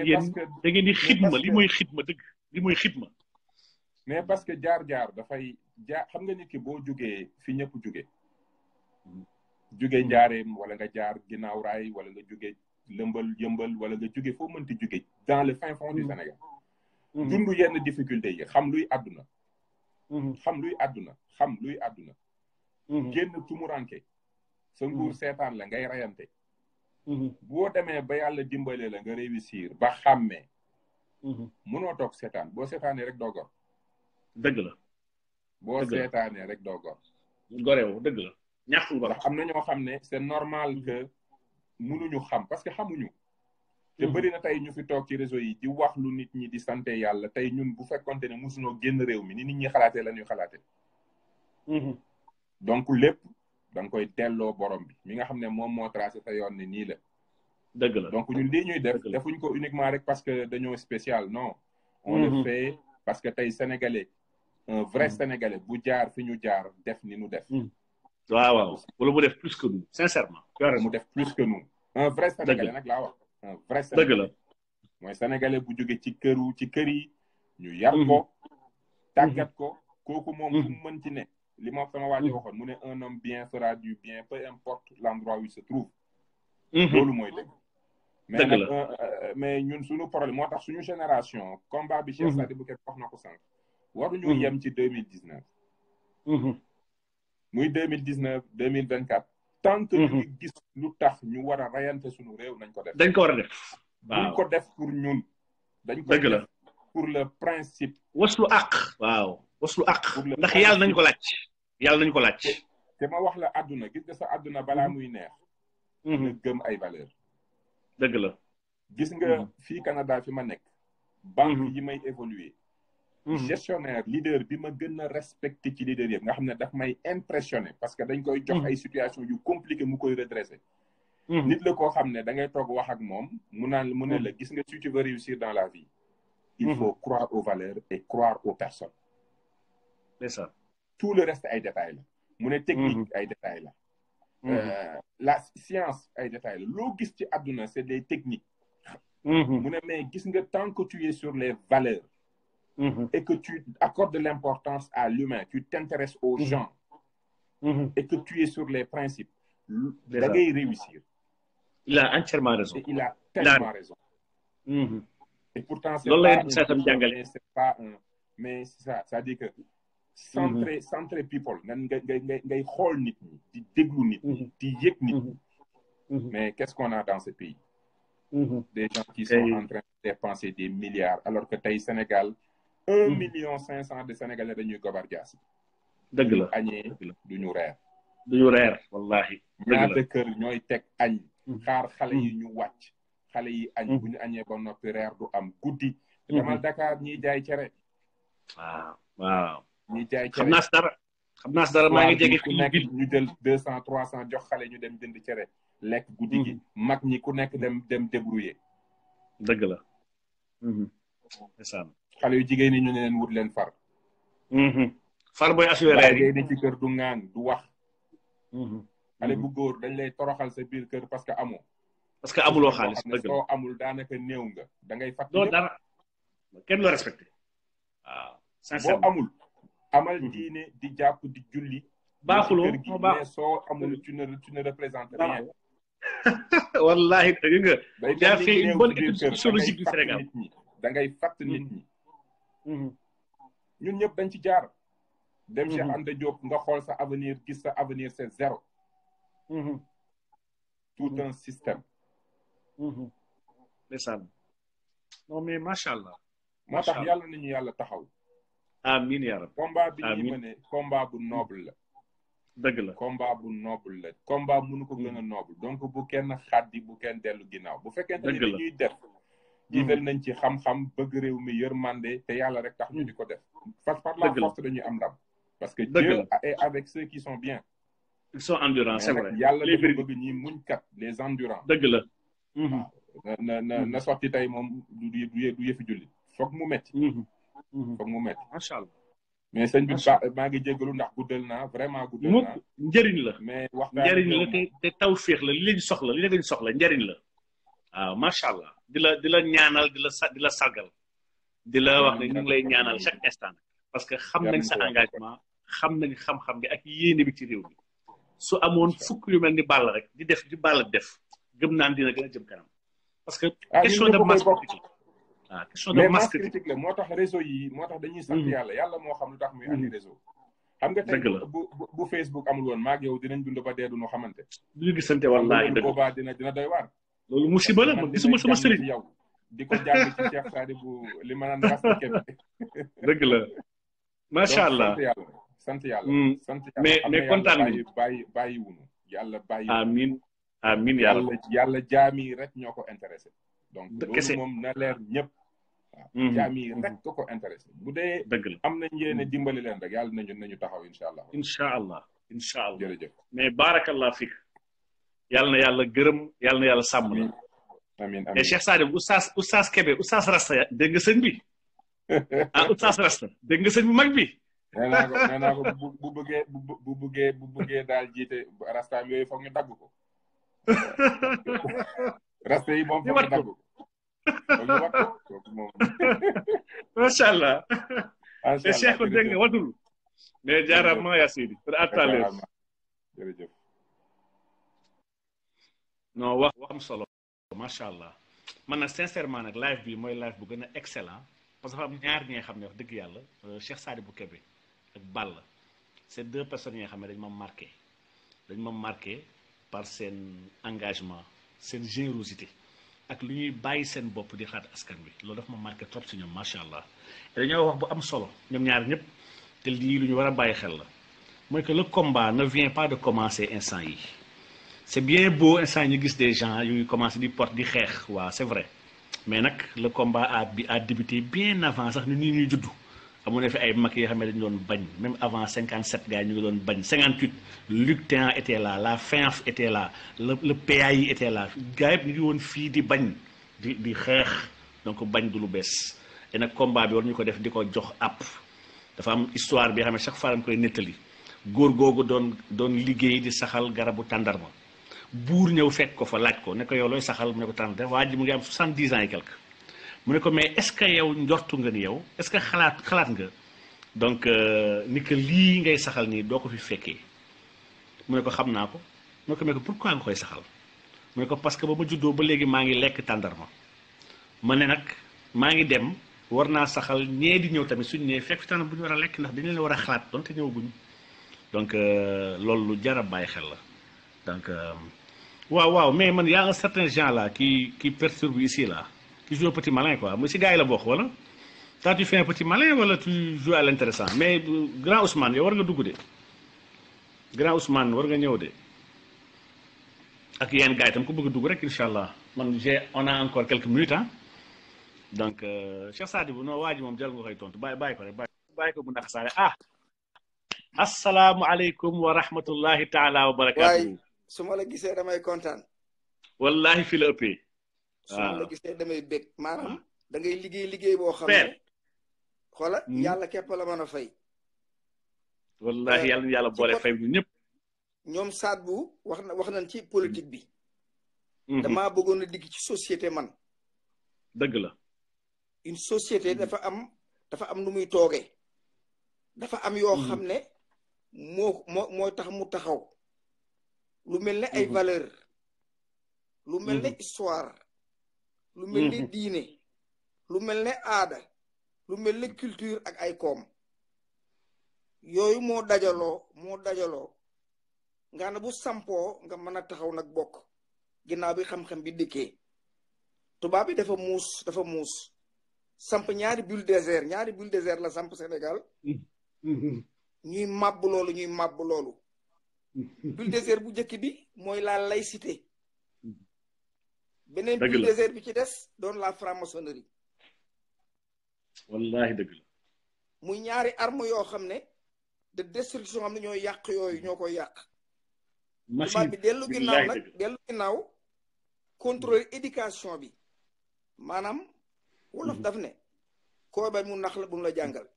da ngeen di xidma li mooy xidma dëgg li mooy xidma. mais parce que jaar dafay xam nga nit ki boo jugee fi ñëpp jugee. jugee njaareem wala nga jaar ginnaaw raay wala nga jugee yëmbal wala nga jugee foo mënti jugee dans le fin fond du Sénégal. dund yenn difficulté yi xam luy àdduna. xam luy àdduna. génn tumuranke sa nguur seetaan la ngay rayante. boo demee ba yàlla dimbale la nga réussir ba xàmmee. mënoo toog seetaan boo seetaanee rek doo gor. dëgg la. boo seetaanee rek doo gor. goreewu dëgg la ñàkkul gor. ndax am na ñoo xam ne c'est normal que mënuñu xam parce que xamuñu. te bëri na tey ñu fi toog ci réseau yi di wax lu nit ñi di sante yàlla tey ñun bu fekkonte ne mosunoo génn réew mi ni nit ñi xalaatee la ñuy xalaatee. donc lépp da nga koy delloo borom bi mi nga xam ne moom moo tracé sa yoon ne nii la. dëgg la donc ñun lii ñuy def defuñ ko uniquement rek parce que dañoo spécial non. on le fait parce que tey sénégalais un vrai sénégalais bu jaar fi ñu jaar def ni ñu def. waaw wala mu def plus que nous sincèrement. mu def plus que nous. un vrai sénégalais nag laa wax. un vrai sénégalais dëgg la. mooy sénégalais bu jóge ci kër yi. ñu yar ko. tàggat ko kooku moom fu mu mën ci ne. li ma sama waa ji waxoon mu ne un homme bien fera du bien peu importe l'endroit où il se trouve. loolu mooy dëgg. mais nag mais ñun suñu problème moo tax suñu génération combat bi Cheikh Sadibou Kebe wax na ko sànq. waruñu yem ci 2019. muy 2019 2024. tant que ñu gis lu tax ñu war a rayante suñu réew nañ ko def. dañ ko war a def. dañ ko def pour ñun. dañ ko def pour le principe. waslu àq. waaw waslu àq. ndax yàlla nañ ko laaj. yàlla nañ ko laaj. te ma wax la àdduna gis nga sa àdduna balaa muy neex. nga gëm ay valeur. dëgg la. gis nga fii Canada fi ma nekk. banque yi may évoluer. gestionnaire leader bi ma gën a respecté ci leader yëpp nga xam ne daf may impressionné parce que dañ koy jox ay situation yu compliqué mu koy redressé. nit la koo xam ne da ngay toog wax ak moom mu ne la gis nga si tu veux réussir dans la vie. il faut croire aux valeurs et croire aux personnes. c'est ça. tout le reste ay détails la. mu ne technique ay détails la. la science ay détails la loo gis ci àdduna c'est des techniques. mu ne mais gis nga tant que tu es sur les valeurs. et que tu accordes de l'importance à l'humain, tu t'intéresses aux gens, et que tu es sur les principes, da ngay réussir. Il a entièrement raison. Et il a tellement raison. Et pourtant, c'est pas un... Mais c'est ça, c'est-à-dire que centré people, ngay xool nit ñi, di déglu nit ñi, di yëg nit ñi. Mais qu'est-ce qu'on a dans ce pays? Des gens qui sont en train de dépenser des milliards, alors que tey Sénégal, 1,5 million de Sénégalais dañuy gobar jaasi. dëgg la añee duñu reer. duñu reer wallahi. ñaata kër ñooy teg añ. xaar xale yi ñu wàcc. xale yi añ bu ñu añee ba noppi reer du am guddi. demal Dakar ñiy jaay cere. waaw. ñiy jaay cere xam naa si dara. xam naa si dara maa ngi jege ku nekk ñu jël 200 300 jox xale ñu dem jënd cere lekk guddi gi mag ñi ku nekk dem débrouiller. dëgg la. ndeysaan. xale yu jigéen ñi ñu ne leen wut leen far. far booy assuré reer yi ne ci kër du ŋaan du wax. xale bu góor dañ lay toroxal sa biir kër parce que amoo. parce que amuloo xaalis dëgg la soo amul daanaka néew nga da ngay fàttali. doo dara kenn loo respecté. waaw sincèrement boo amul. amal diine di jàpp di julli. baaxuloo mais soo amul tu ne représentes rien. wallahi dëgg nga. day yaa fait une bonne étude sociologique du Sénégal. da ngay fàtt nit ñi. ñun ñëpp dañ ci jaar. dem Cheikh Anta Diop nga xool sa avenir gis sa avenir c'est zéro. tout un système. ndeysaan. non mais macha allah. moo tax yàlla nañu yàlla taxaw. amiin yaa rabbi. combat bi ñuy mëne combat bu noble la. dëgg la combat bu noble la combat mënu ko gën a noble donc bu kenn xaddi bu kenn dellu ginnaaw bu fekkente ni dañuy def. jiital nañ ci xam-xam bëgg réew mi yërmande te yàlla rek tax ñu di ko def. par la force dañuy am ndam. parce que Dieu est avec ceux qui sont bien. ils sont endurants c'est vrai. yàlla dafa bëgg ñi muñkat les endurants. dëgg la. na sotti tey moom du yëfi jullit foog mu metti. foog mu metti. macha allah. mais sëñ bi maa ngi jégalu ndax guddal naa vraiment guddal naa. njëriñ la. mais waxtaan njëriñ la te taw féex la li leen soxla li leen soxla njëriñ la. waaw macha allah di la ñaanal di la sargal. di la wax ne ñu ngi lay ñaanal chaque instant. parce que xam nañ sa engagement xam nañ xam-xam bi ak yéene bi ci réew mi. su amoon fukk yu mel ni Balla rek di def di Balla def gëm naan dina gën a jëm kanam. parce que question de masse critique. waaw question de masse critique la moo tax réseau yi moo tax dañuy sant yàlla moo xam lu tax muy andi réseau. xam nga tey bu Facebook amul woon maag yow dinañ dund ba dee du ñu xamante. du ñu gisante wallaahi dëgg boobaa dina doy waar. loolu musiba la man gisuma sama sëriñ yow di ko jàng ci Cheikh Sadibou li ma naan ras kebe. dëgg la macha allah sant yàlla. mais kontaan nañu bàyyi wunu yàlla bàyyi. amiin yàlla jaami rek ñoo ko intéressé. donc loolu moom na leer ñëpp. waaw jaami rek ko intéressé. bu dee am nañ yéene dimbali leen rek yàlla nañu taxaw incha allah. incha allah jërëjëf. mais barakallah fik yàlla na yàlla gërëm yàlla na yàlla sàmm la. amiin mais Cheikh Sadibou oustaz Kébé oustaz Rasta dégg nga sëñ bi oustaz Rasta dégg nga sëñ bu mag bi. nee naa ko bu bëggee daal jiite rastaam yooyu foog ñu dagg ko. rasta yi moom foog ñu dagg ko. foog ñu wat ko moom. macha allah. te Cheikh ko dégg nga watul. mais jaaraama yaa Seydi. jërëjëf. non wax am solo. macha allah man nag sincèrement nag live bi mooy live bu gën a excellent parce que dafa am ñaar ñi nga xam ne wax dëgg yàlla Cheikh Sadibou Kébé ak Balla c'est deux personnes yi nga xam ne dañ ma marqué par seen engagement seen générosité ak lu ñuy bàyyi seen bopp di xalaat askan bi loolu dafa ma marqué trop si ñoom macha allah dañoo wax bu am solo ñoom ñaar ñëpp te lii lu ñu war a bàyyi xel la mooy que le combat ne vient pas de commencer instant yi c'est bien beau instant ñu gis des gens yu commencé di porte di xeex waaw c'est vrai mais nag le combat a débuté bien avant sax ñun ñuy juddu amoon na fi ay mag yoo xam ne dañu doon bañ même avant 57 gars ñu ngi doon bañ 58 Luc Théan était là la FINF était là le PAI était là gars yëpp ñu ngi woon fii di bañ di xeex donc bañ du lu bees et nag combat bi war ñu ko def di ko jox app dafa am histoire bi xam ne chaque fois dañ koy nettali góor googu doon liggéey di saxal garabu tàndarma buur ñëw fekk ko fa laaj ko ne ko yow looy saxal mu ne ko tàndarma waa ji mu ngi am 70 ans et quelque mu ne ko mais est-ce que yow njortu nga ni yow est-ce que xalaat nga donc ni que lii ngay saxal nii doo ko fi fekkee mu ne ko xam naa ko mu ne ko mais pourquoi nga koy saxal mu ne ko parce que ba ma juddoo ba léegi maa ngi lekk tàndarma ma ne nag maa ngi dem war naa saxal ñee di ñëw tamit suñu ñëwee fekk fi tàndarma bu ñu war a lekk ndax dañu leen war a xalaat donte ñëwaguñu donc loolu lu jar a bàyyi xel la donc waaw mais man y a un certain genre là qui perturbe ici là qui joue un petit malin quoi mais si gars yi la bokk wala toi tu fais un petit malin wala tu joues à l'intéressant mais grand Ousmane yow war nga dugg de grand Ousmane war nga ñëw de ak yenn gars yi tam ku bëgg a dugg rek incha allah man on a encore quelques minutes ah donc Cheikh Sadibou non waa ji moom jël nga koy tontu bàyyi ko rek bàyyi ko bu ndax saare asalaamualeykum wa rahmatullahi taala wa barakaatu. waaye su ma la gisee damay kontaan. wallahi fi la ëppee. su ma la gisee damay bég maanaam da ngay liggéey boo xam ne. xoola yàlla képp la mën a fay. wallahi yàlla na yàlla boole fay ñu ñëpp. ñoom saat bu wax nañ ci politique bi. damaa bëggoon a digg ci société man. dëgg la. une société dafa am nu muy toogee. dafa am yoo xam ne mooy tax mu taxaw. lu mel ne ay valeur lu mel ne histoire. lu mel ne diine. lu mel ne aada. lu mel ne culture ak ay koom. yooyu moo dajaloo nga ne bu sampoo nga mën a taxaw nag bokk ginnaaw bi xam-xam bi dikkee tubaab bi dafa muus samp ñaari bulldozer la samp Sénégal ñuy màbb loolu bulldozer bu njëkk bi mooy la laïcité beneen bulldozer bi ci des doon la franc-maçonnerie wallahi dëgg la muy ñaari arme yoo xam ne de destruction xam ne ñooy yàq yooyu ñoo koy yàq tubaab bi dellu ginnaaw contrôler éducation bi maanaam wolof daf ne koo bañ mu nax la bu mu la jàngal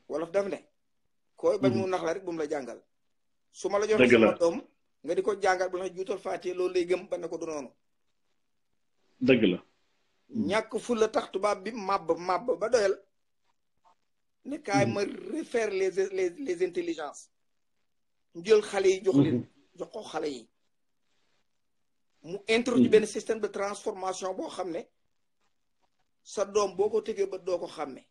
wolof daf ne koo bañ mu nax la rek bu mu la jàngal su ma la joxe sama doom nga di ko jàngal bu la juutal faatee loolu lay gëm ba ne ko du noonu dëgg la ñàkk fu la tax tubaab bi màbb ba doyal ne kaay ma refaire les intelligences jël xale yi jox ko xale yi mu introduit benn système de transformation boo xam ne sa doom boo ko tegee ba doo ko xàmme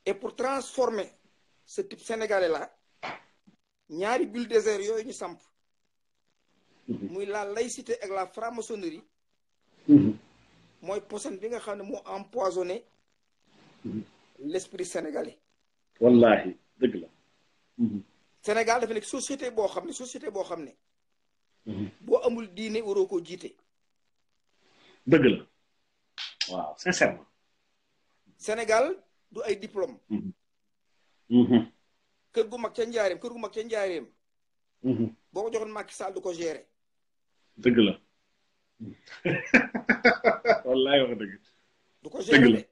et pour transformer ce type sénégalais là ñaari bulldozer yooyu ñu samp muy la laïcité ak la franc-maçonnerie mooy poison bi nga xam ne moo empoisonné l'esprit sénégalais wallahi dëgg la Sénégal dafa nekk société boo xam ne boo amul diine waroo koo jiite dëgg la waaw sincèrement Sénégal du ay diplôme kër gu mag ca njaareem boo ko joxoon Macky Sall du ko gérer dëgg la wallahi wax dëgg du ko gérer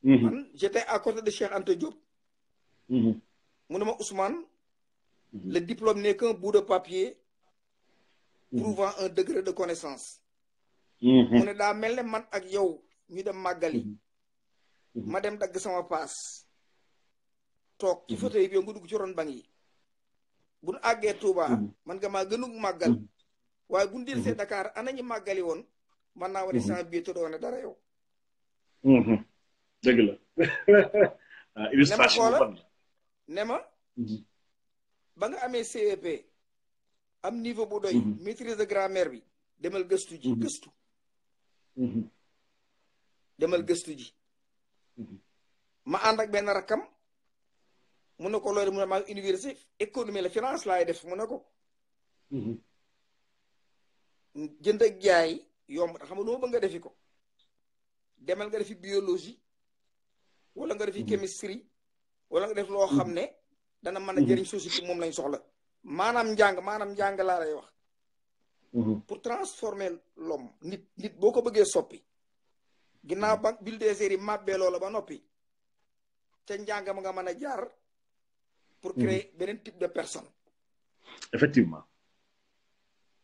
man j'étais à côté de Cheikh Anta Diop mu ne ma Ousmane le diplôme n'est qu'un bout de papier prouvant un degré de connaissance mu ne daa mel ne man ak yow ñu dem màggali ma dem dagg sama paas toog ci fauteuil bi nga dugg ci ron bank yi bu nu àggee Touba man nga maa gënu màggal waaye bu ñu dellusee Dakar ana ñu màggali woon man naa wane sama biir te doone dara yow dëgg la illustration ne ma ba nga amee CEP am niveau bu doy maîtrise de grammaire bi demal gëstu ji ma ànd ak benn rakkam mu ne ko loolu mu ne maa université économie la finance laay def mu ne ko jënd ak jaay yomb xam nga lu ma bëgg nga defi ko demal nga defi biologie wala nga defi chimistrie wala nga def loo xam ne dana mën a jëriñ société moom lañ soxla maanaam njàng laa lay wax pour transformer l'homme nit boo ko bëggee soppi ginnaaw ba bulldozer yi màbbee loola ba noppi ca njàng ma nga mën a jaar pour créer beneen type de personne effectivement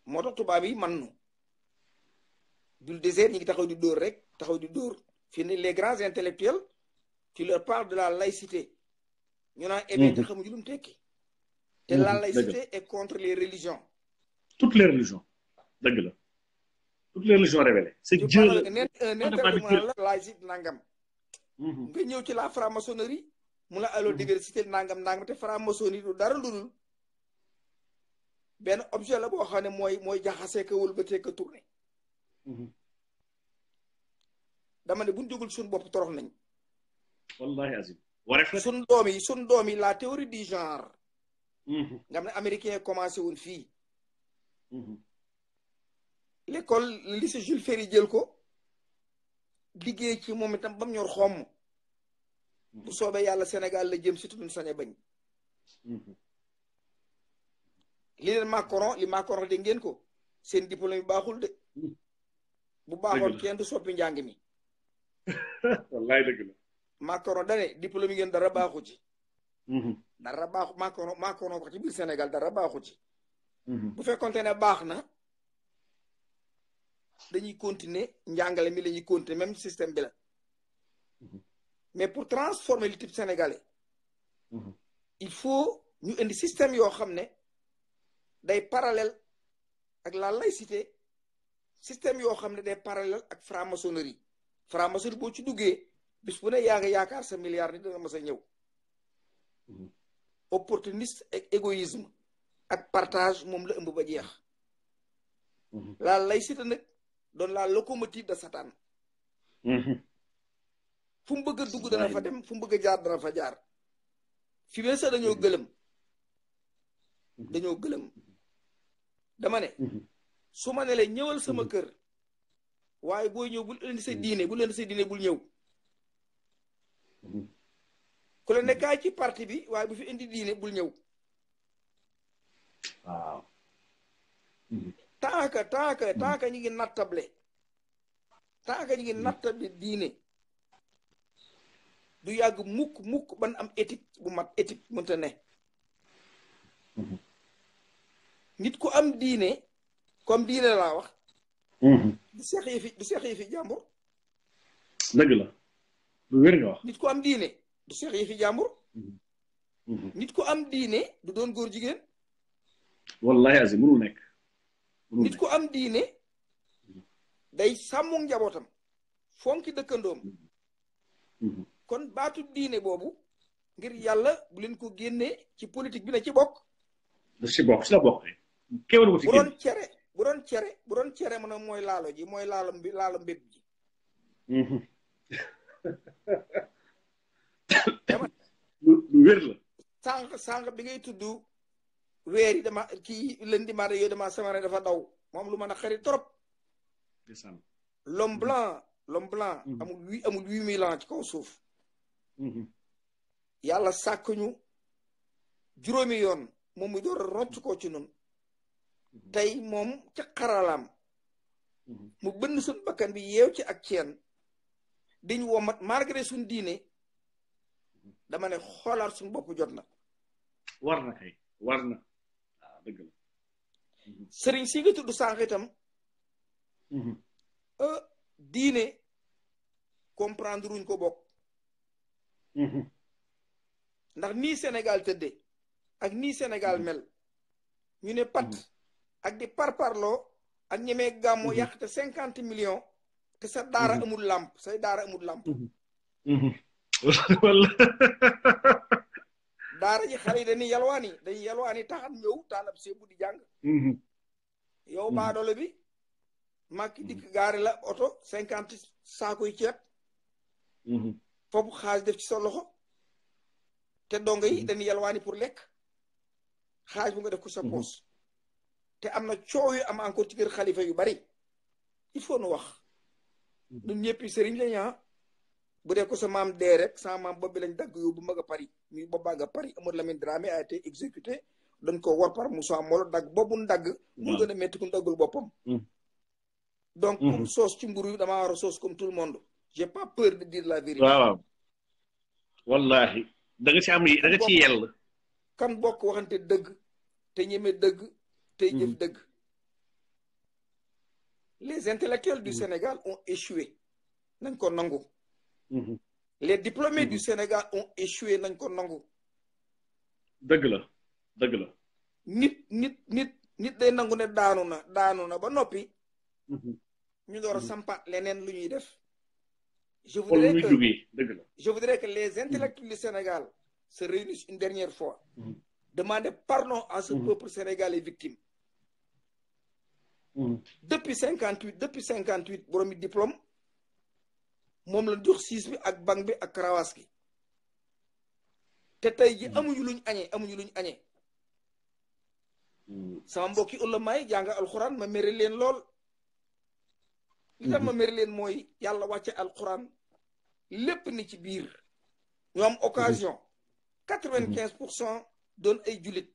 moo tax tubaab yi man nu bulldozer ñi ngi taxaw di dóor fii ne les grands intellectuels tu leur parles de la laïcité ñu naan bien te xamuñu lu mu tekki te la laïcité est contre les religions toutes les religions dëgg la toutes les religions révélées c'est Dieu la laïcité nangam nga ñëw ci la franc-maçonnerie mu la allo diversité nangam te franc-maçonnerie du dara lu dul benn objet la boo xam ne mooy jaxasee ka wëlbatee ka tourné dama ne bu ñu jógul suñu bopp torox nañ wallahi azim suñ doom yi la théorie du genre nga xam ne américain commencé woon fii l'école lycée Jules Ferry jël ko liggéey ci moom itam ba mu ñor xomm bu soobee yàlla Sénégal la jëm si tudd sañ a bañ. li leen Macron de ngeen ko seen diplôme yi baaxul de. bu baaxoon kenn du soppi njàng mi. wallaay dëgg la. Macron dane diplôme yi ngeen dara baaxu ci. dara baaxu Macron ko ci biir Sénégal dara baaxu ci. bu fekkonte ne baax na dañuy continuer njàngale mi la ñuy continuer même système bi la. mais pour transformer le type sénégalais. il faut ñu indi système yoo xam ne day parallèle ak la laïcité système yoo xam ne day parallèle ak franc-maçonnerie franc-maçonnerie boo ci duggee bis bu ne yaa nga yaakaar sa milliard ni danga mas a ñëw. opportuniste ak égoïsme ak partage moom la ëmb ba jeex. la laïcité nag doon la locomotive de Satan. fu mu bëgg a dugg dana fa dem fu mu bëgg a jaar dana fa jaar. fi mu ne sax dañoo gëlëm. dama ne. su ma ne la ñëwal sama kër. waaye booy ñëw bul indi sa diine bul ñëw. ku la nekkaay ci parti bi waaye bu fi indi diine bul ñëw. waaw. tant que ñu ngi nattable. tant que ñu ngi nattable diine. du yàgg mukk ban am éthique bu mat éthique mënta ne. nit ku am diine comme diine laa wax. du seex yi fi jàmbur. dëgg la lu wér nga wax. nit ku am diine du seex yi fi jàmbur. nit ku am diine du doon góor jigéen. wallahi azim mënul nekk. nit ku am diine day sàmmu njabootam fonki dëkkandoom. kon baatu diine boobu ngir yàlla bu leen ko génnee ci politique bi na ci bokk. daf ci bokk ci la bokk. kéwal ko ci génn bu doon cere mën a mooy laalo ji mooy laalo mbéb ji. lu wér la. sànq bi ngay tudd weer yi dama kii lundi mardi yooyu dama sama dafa daw moom lu mën a xarit trop. l'homme blanc amul 8000 ans ci kaw suuf. yàlla sàkk ñu juróomi yoon moom muy door a rocc ko ci noonu. tey moom ca xaralaam. mu bënn suñ bakkan bi yeew ci ak ceen diñ womat malgré suñ diine dama ne xoolaat suñ bopp jot na. war na kay war na waaw dëgg la. sëriñ si nga tudd sànq itam. diine comprendre wuñ ko bokk. ndax nii Sénégal tëdde ak nii Sénégal mel ñu ne pat ak di parparloo ak ñemee gàmmoo yàq te 50 millions te sa daara amul làmp say daara amul làmp. wala. daara ji xale yi dañuy yalwaani taxam ñëw taalab seebu di jàng. yow baadoole bi màkki dikk gaari la oto 50 saakoy ceeb. foofu xaalis def ci sa loxo te dongo yi dañuy yalwaani pour lekk xaalis bu nga def ko sa poos te am na coow yu am encore ci kër xalifa yu bari il faut nu wax ñun ñëpp sëriñ lañu bu dee ko sa maam dee rek sa maam bopp bi lañ dagg yóbbu mag a Paris muy boppaa nga Paris Amadou Lamine Dramé a été exécuté dañ ko war par Moussa Molo dagg boobu dagg mu gën a métti ku daggul boppam. donc comme soos ci mburu damaa war a soos comme tout le monde j'ai pas peur de dire la vérité. waaw wallahi da nga ci am da nga ci yell. kan bokk waxante dëgg te ñeme dëgg te jëf dëgg. les intellectuels du Sénégal ont échoué nañ ko nangu. les diplômés du Sénégal ont échoué nañ ko nangu. dëgg la dëgg la. nit day nangu ne daanu na ba noppi. ñu door a sampaat leneen lu ñuy def. je voudrais que les intellectuels du Sénégal se réunissent une dernière fois. demander pardon à ce peuple sénégalais victime. depuis 58 boromi diplôme moom la jox siis bi ak banque bi ak karawaas gi te tey ji amuñu luñ añee sama mbokki ulama yi jàng alxuraan ma mere leen lool li tax ma mere leen mooy yàlla wàcce alxuraan lépp ni ci biir ñu am occasion 95% doon ay jullit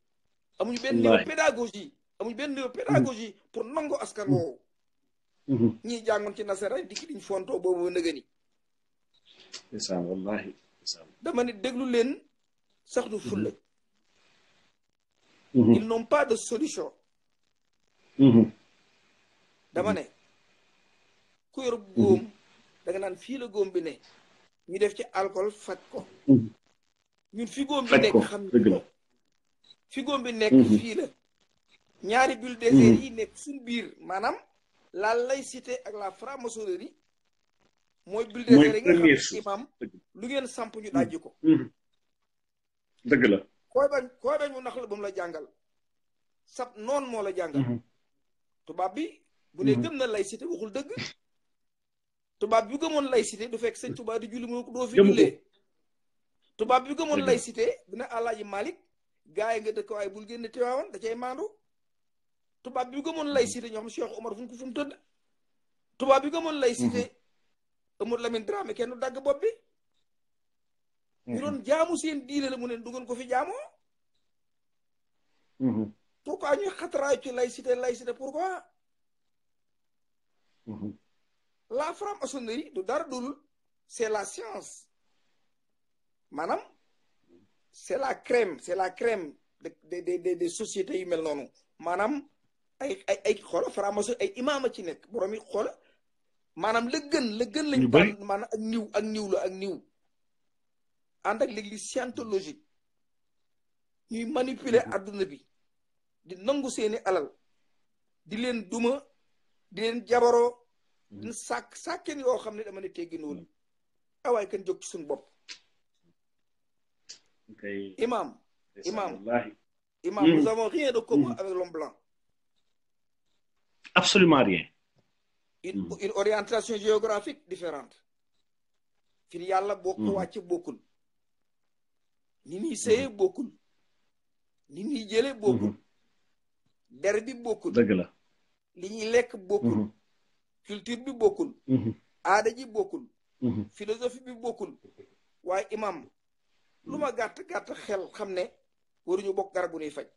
amuñu benn niveau pédagogie amuñu benn niveau pédagogie pour nangu askan woowu ñii jàngoon ci nasaraan di ki diñ fontoo boobu nëgëni wallahi dama ne déglu leen sax du fulla ils n'ont pas de solution dama ne ku yor góom da nga naan fii la góom bi ne ñu def ci alcool faj ko ñun fi góom bi nekk xam ni fi góom bi nekk fii la ñaari bulles désert yi nekk suñ biir maanaam la laïcité ak la franc-maçonnerie mooy bulles désert yi nga xam imam lu ngeen samp ñu dajji ko dëgg la koy bañ mu nax la ba mu la jàngal sab noon moo la jàngal tubaab bi bu ne gëm na laïcité waxul dëgg tubaab bi gëmoon laïcité du fekk sëñ tubaab di julli mu ko doo fi jullee tubaab bi gëmoon laïcité dina Alaaji Malik gaa yi nga dëkk waaye bul génn Tiwaawan da cay maandu tubaab bi gëmoon laïcité ñoo xam Cheikh Omar fu mu tëdd tubaab bi gëmoon laïcité amul Lamine Dramé kenn du dagg bopp bi ñu doon jaamu seen diine la mu neen du ngeen ko fi jaamoo pourquoi ñuy xataraayu ci laïcité pourquoi la franc-maçonnerie du dara dul c'est la science maanaam c'est la crème des sociétés yu mel noonu maanaam ay xoola franc-maçon ay imaam a ci nekk borom yi xoola maanaam la gën lañu daan maanaam ak niw ànd ak l'église scientologique ñuy manipuler adduna bi di nangu seeni alal di leen duma di leen jabaroo di sàkkeen yoo xam ne dama ne tegginuwul awaay kan jóg ci suñu bopp imam nous avons rien de commun avec l'homme blanc absolument rien une orientation géographique différente fi yàlla boo ko wàcce bokkul ni ñuy sëye bokkul ni ñuy jële bokkul der bi bokkul dëgg la li ñuy lekk bokkul culture bi bokkul aada ji bokkul philosophie bi bokkul waaye imam lu ma gàtt xel xam ne waruñu bokk garab bu ñuy faj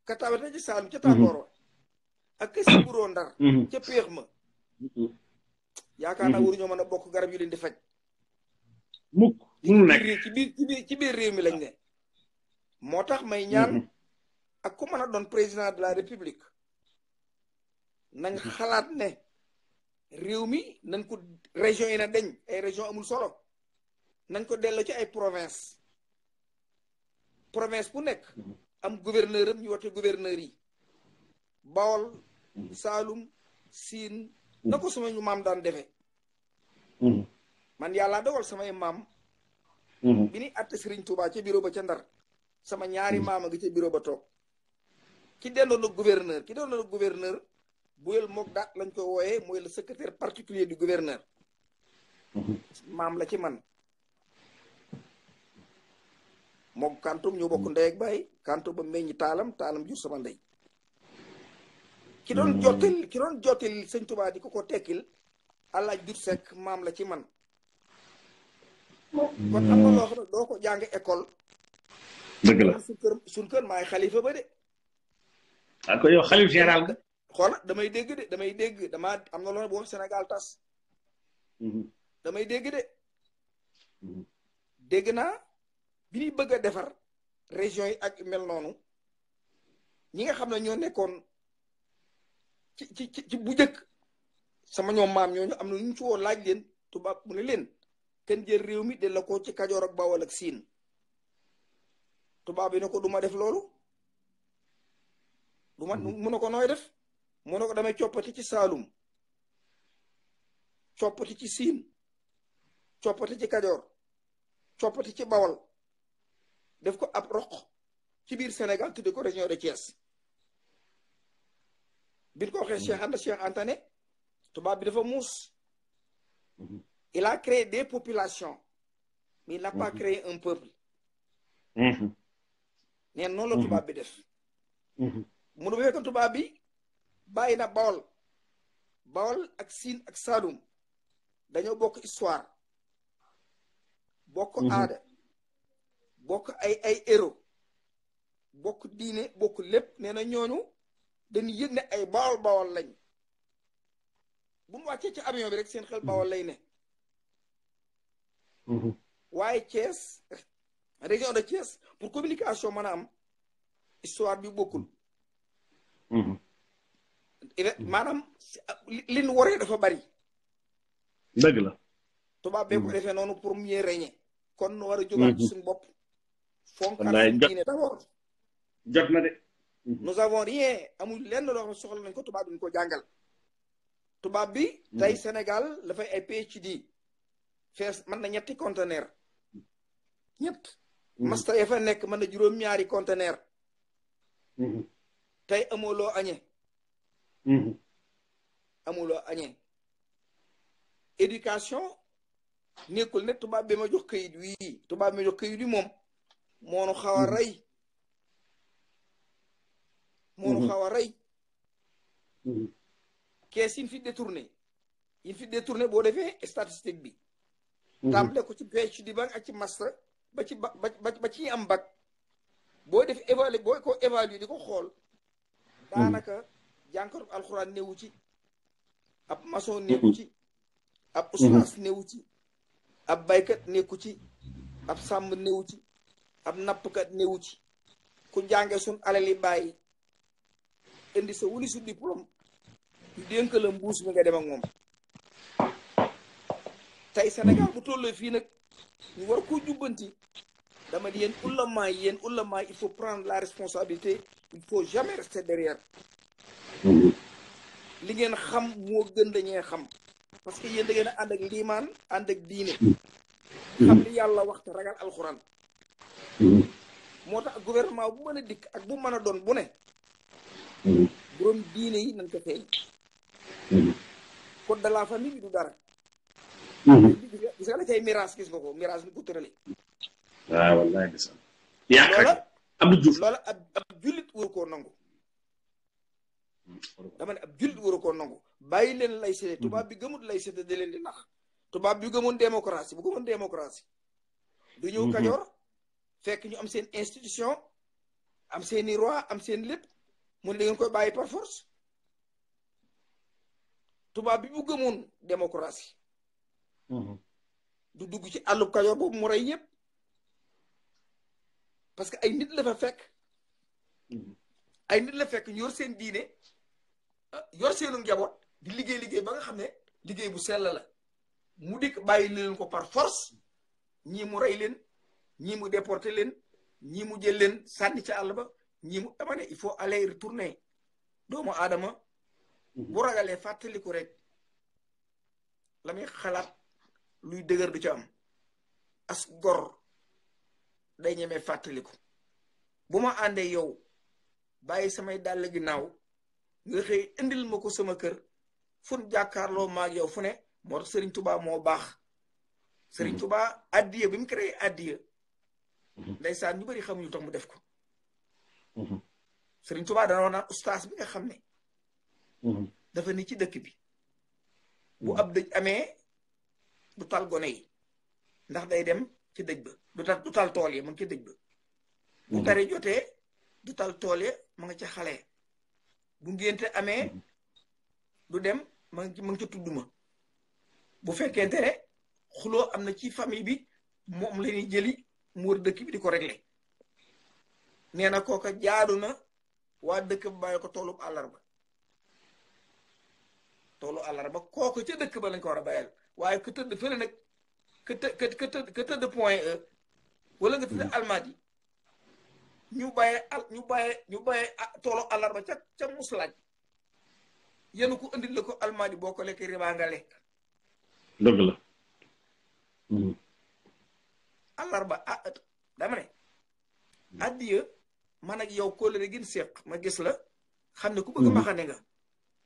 katawete ca saalum ca tàngoor ak ka siburoo ndar ca péex ma yaakaar naa waruñoo mën a bokk garab yu leen di faj mukk munu nekk ci biir réew mi lañ ne moo tax may ñaan ak ku mën a doon président de la république nañ xalaat ne réew mi nañ ko région yi na deñ ay région amul solo nañ ko delloo ci ay province bu nekk am gouverneur am ñu wote gouverneur yi Bawol Saalum Siin na ko sama ñu maam daan defe man yàlla dogal samay maam bi ni atte Sëriñ Tuubaa ca bureau ba ca Ndar sama ñaari maam a ngi ca bureau ba toog ki dendoon ak gouverneur Bouyel mook daat lañ ko wooyee mooy le secrétaire particulier du gouverneur maam la ci man mook kantum ñoo bokk ndey ak baay kantum ba meññi taalam jur sama ndey ki doon jottali sëñ Tuubaa di ko tekkil Allaaj Dut Sekk maam la ci man kon am na loo xam ne doo ko jàng école dëgg la suñ kër maay xalifa ba de ko yow xalif général nga xoola damay dégg damaa am na loo bu wax Sénégal tas damay dégg naa bi ñuy bëgg a defar région yi ak mel noonu ñi nga xam ne ñoo nekkoon ci bu njëkk sama ñoom maam ñooñu am na ñu ci woo laaj leen tubaab mu ne leen kenn jël réew mi de la ko ci Kajoor ak Bawol ak Siin tubaab bi ne ko du ma def loolu du ma mu ne ko nooy def mu ne ko damay coppati ci Saalum coppati ci Siin coppati ci Kajoor coppati ci Bawol def ko ab roq ci biir Sénégal tudde ko région de Thiès bi ko waxee Cheikh Anta ne tubaab bi dafa muus il a créé des populations mais il n'a pas créé un peuple neen noonu la tubaab bi def mu ne bu fekkoon tubaab bi bàyyi na Bawol ak Siin ak Saalum dañoo bokk histoire bokk aada bokk ay héros bokk diine bokk lépp nee na ñooñu dañuy yëg ne ay bawol lañ bu mu wàccee ci avion bi rek seen xel bawol lay ne waaye Thiès région de Thiès pour communication mën a am histoire bi bokkul maanaam li ñu waree dafa bari dëgg la tubaab bee ko defee noonu pour mieux régner kon nu war a jógaat ci suñu bopp fonkat suñu diine d'abord jot na de nous avons rien amul lenn loo xam soxla nañ ko tubaab duñ ko jàngal tubaab bi tey Sénégal dafay ay PhD fees mën na ñetti conteneur ñett masta ya fa nekk mën na juróom-ñaari conteneur tey amuloo añe amuloo añe éducation nekkul ne tubaab bi ma jox kayit wii tubaab bi ma jox kayit wi moom moonu xaw a rey moonu xaw a rey kees yi fi détourné boo defee statistique bi tàmbale ko ci PhD ba ak ci master ba ci ba ci am bac boo def évalué boo ko évalué di ko xool daanaka jànkatu alxuraan newu ci ab maçon newu ci ab ustaas newu ci ab baykat nekku ci ab sàmm newu ci ab nappkat newu ci ku jànge sun alali bàyyi indi sa wuli su diplôme ñu dénk la mbuus mi nga dem ak moom tey Sénégal bu tollee fii nag ñu war koo jubbanti dama di yéen ulama il faut prendre la responsabilité il faut jamais rester derrière li ngeen xam moo gën dañee xam parce que yéen da ngeen a ànd ak liimaan ànd ak diine xam li yàlla waxte ragal alxuraan moo tax gouvernement bu mën a dikk ak bu mën a doon bu ne borom diine yi nañ ko feeñ code de la famille bi du dara gis nga la cay miraas gis nga ko miraas ni ko tërale waaw wallaay gis nga Abdou Diouf loola ab jullit waru koo nangu dama ne ab jullit waru koo nangu bàyyi leen laïcité tubaab bi gëmut laïcité da leen di nax tubaab bi gëmoon démocratie bu gëmoon démocratie du ñëw Kajoor fekk ñu am seen institution am seeni roi am seen lépp mu ne da ngeen koy bàyyi par force tubaab bi bu gëmoon démocratie du dugg ci àllub Kajoor boobu mu rey yëpp parce que ay nit la fa fekk ay nit la fekk ñu yor seen diine yor seenu njaboot di liggéey ba nga xam ne liggéey bu sell la mu dikk bàyyi leen ko par force ñii mu rey leen ñii mu déporté leen ñii mu jël leen sànni ca àll ba ñii mu dama ne il faut aller retourner doomu aadama bu ragalee fàttaliku rek la muy xalaat luy dëgër du ca am as gor day ñemee fàttaliku bu ma àndee yow bàyyi samay dàll ginnaaw nga xëy indil ma ko sama kër fun jàkkaarloo maag yow fu ne moo tax Serigne Touba moo baax Serigne Touba addiya bi mu créé addiya ndeysaan ñu bëri xamuñu tax mu def ko Serigne Touba dana wax naan ustaas bi nga xam ne dafa ni ci dëkk bi bu ab dëj amee du tal gone yi ndax day dem ci dëj ba du tal tool yi mu ngi ci dëj ba bu tari jotee du tal tool ya ma nga ca xale bu ngénte amee du dem ma ngi ca tudduma bu fekkente ne xuloo am na ci famille bi moom la ñuy jëli mu wër dëkk bi di ko réglé nee na kooka jaadu na waa dëkk ba bàyyi ko toolub àllarba kooku ca dëkk ba lañ ko war a bàyyal waaye ku tëdd fële nag ka tëdd point E wala nga tëdd Almadi ñu bàyyee toolu àllarba ca muslaaj yéen ko indil la ko Almadi boo ko lekk ribaa nga lekk dëgg la àllarba dama ne addiya man ak yow kóllëre gin séq ma gis la xam ne ku bëgg maxane nga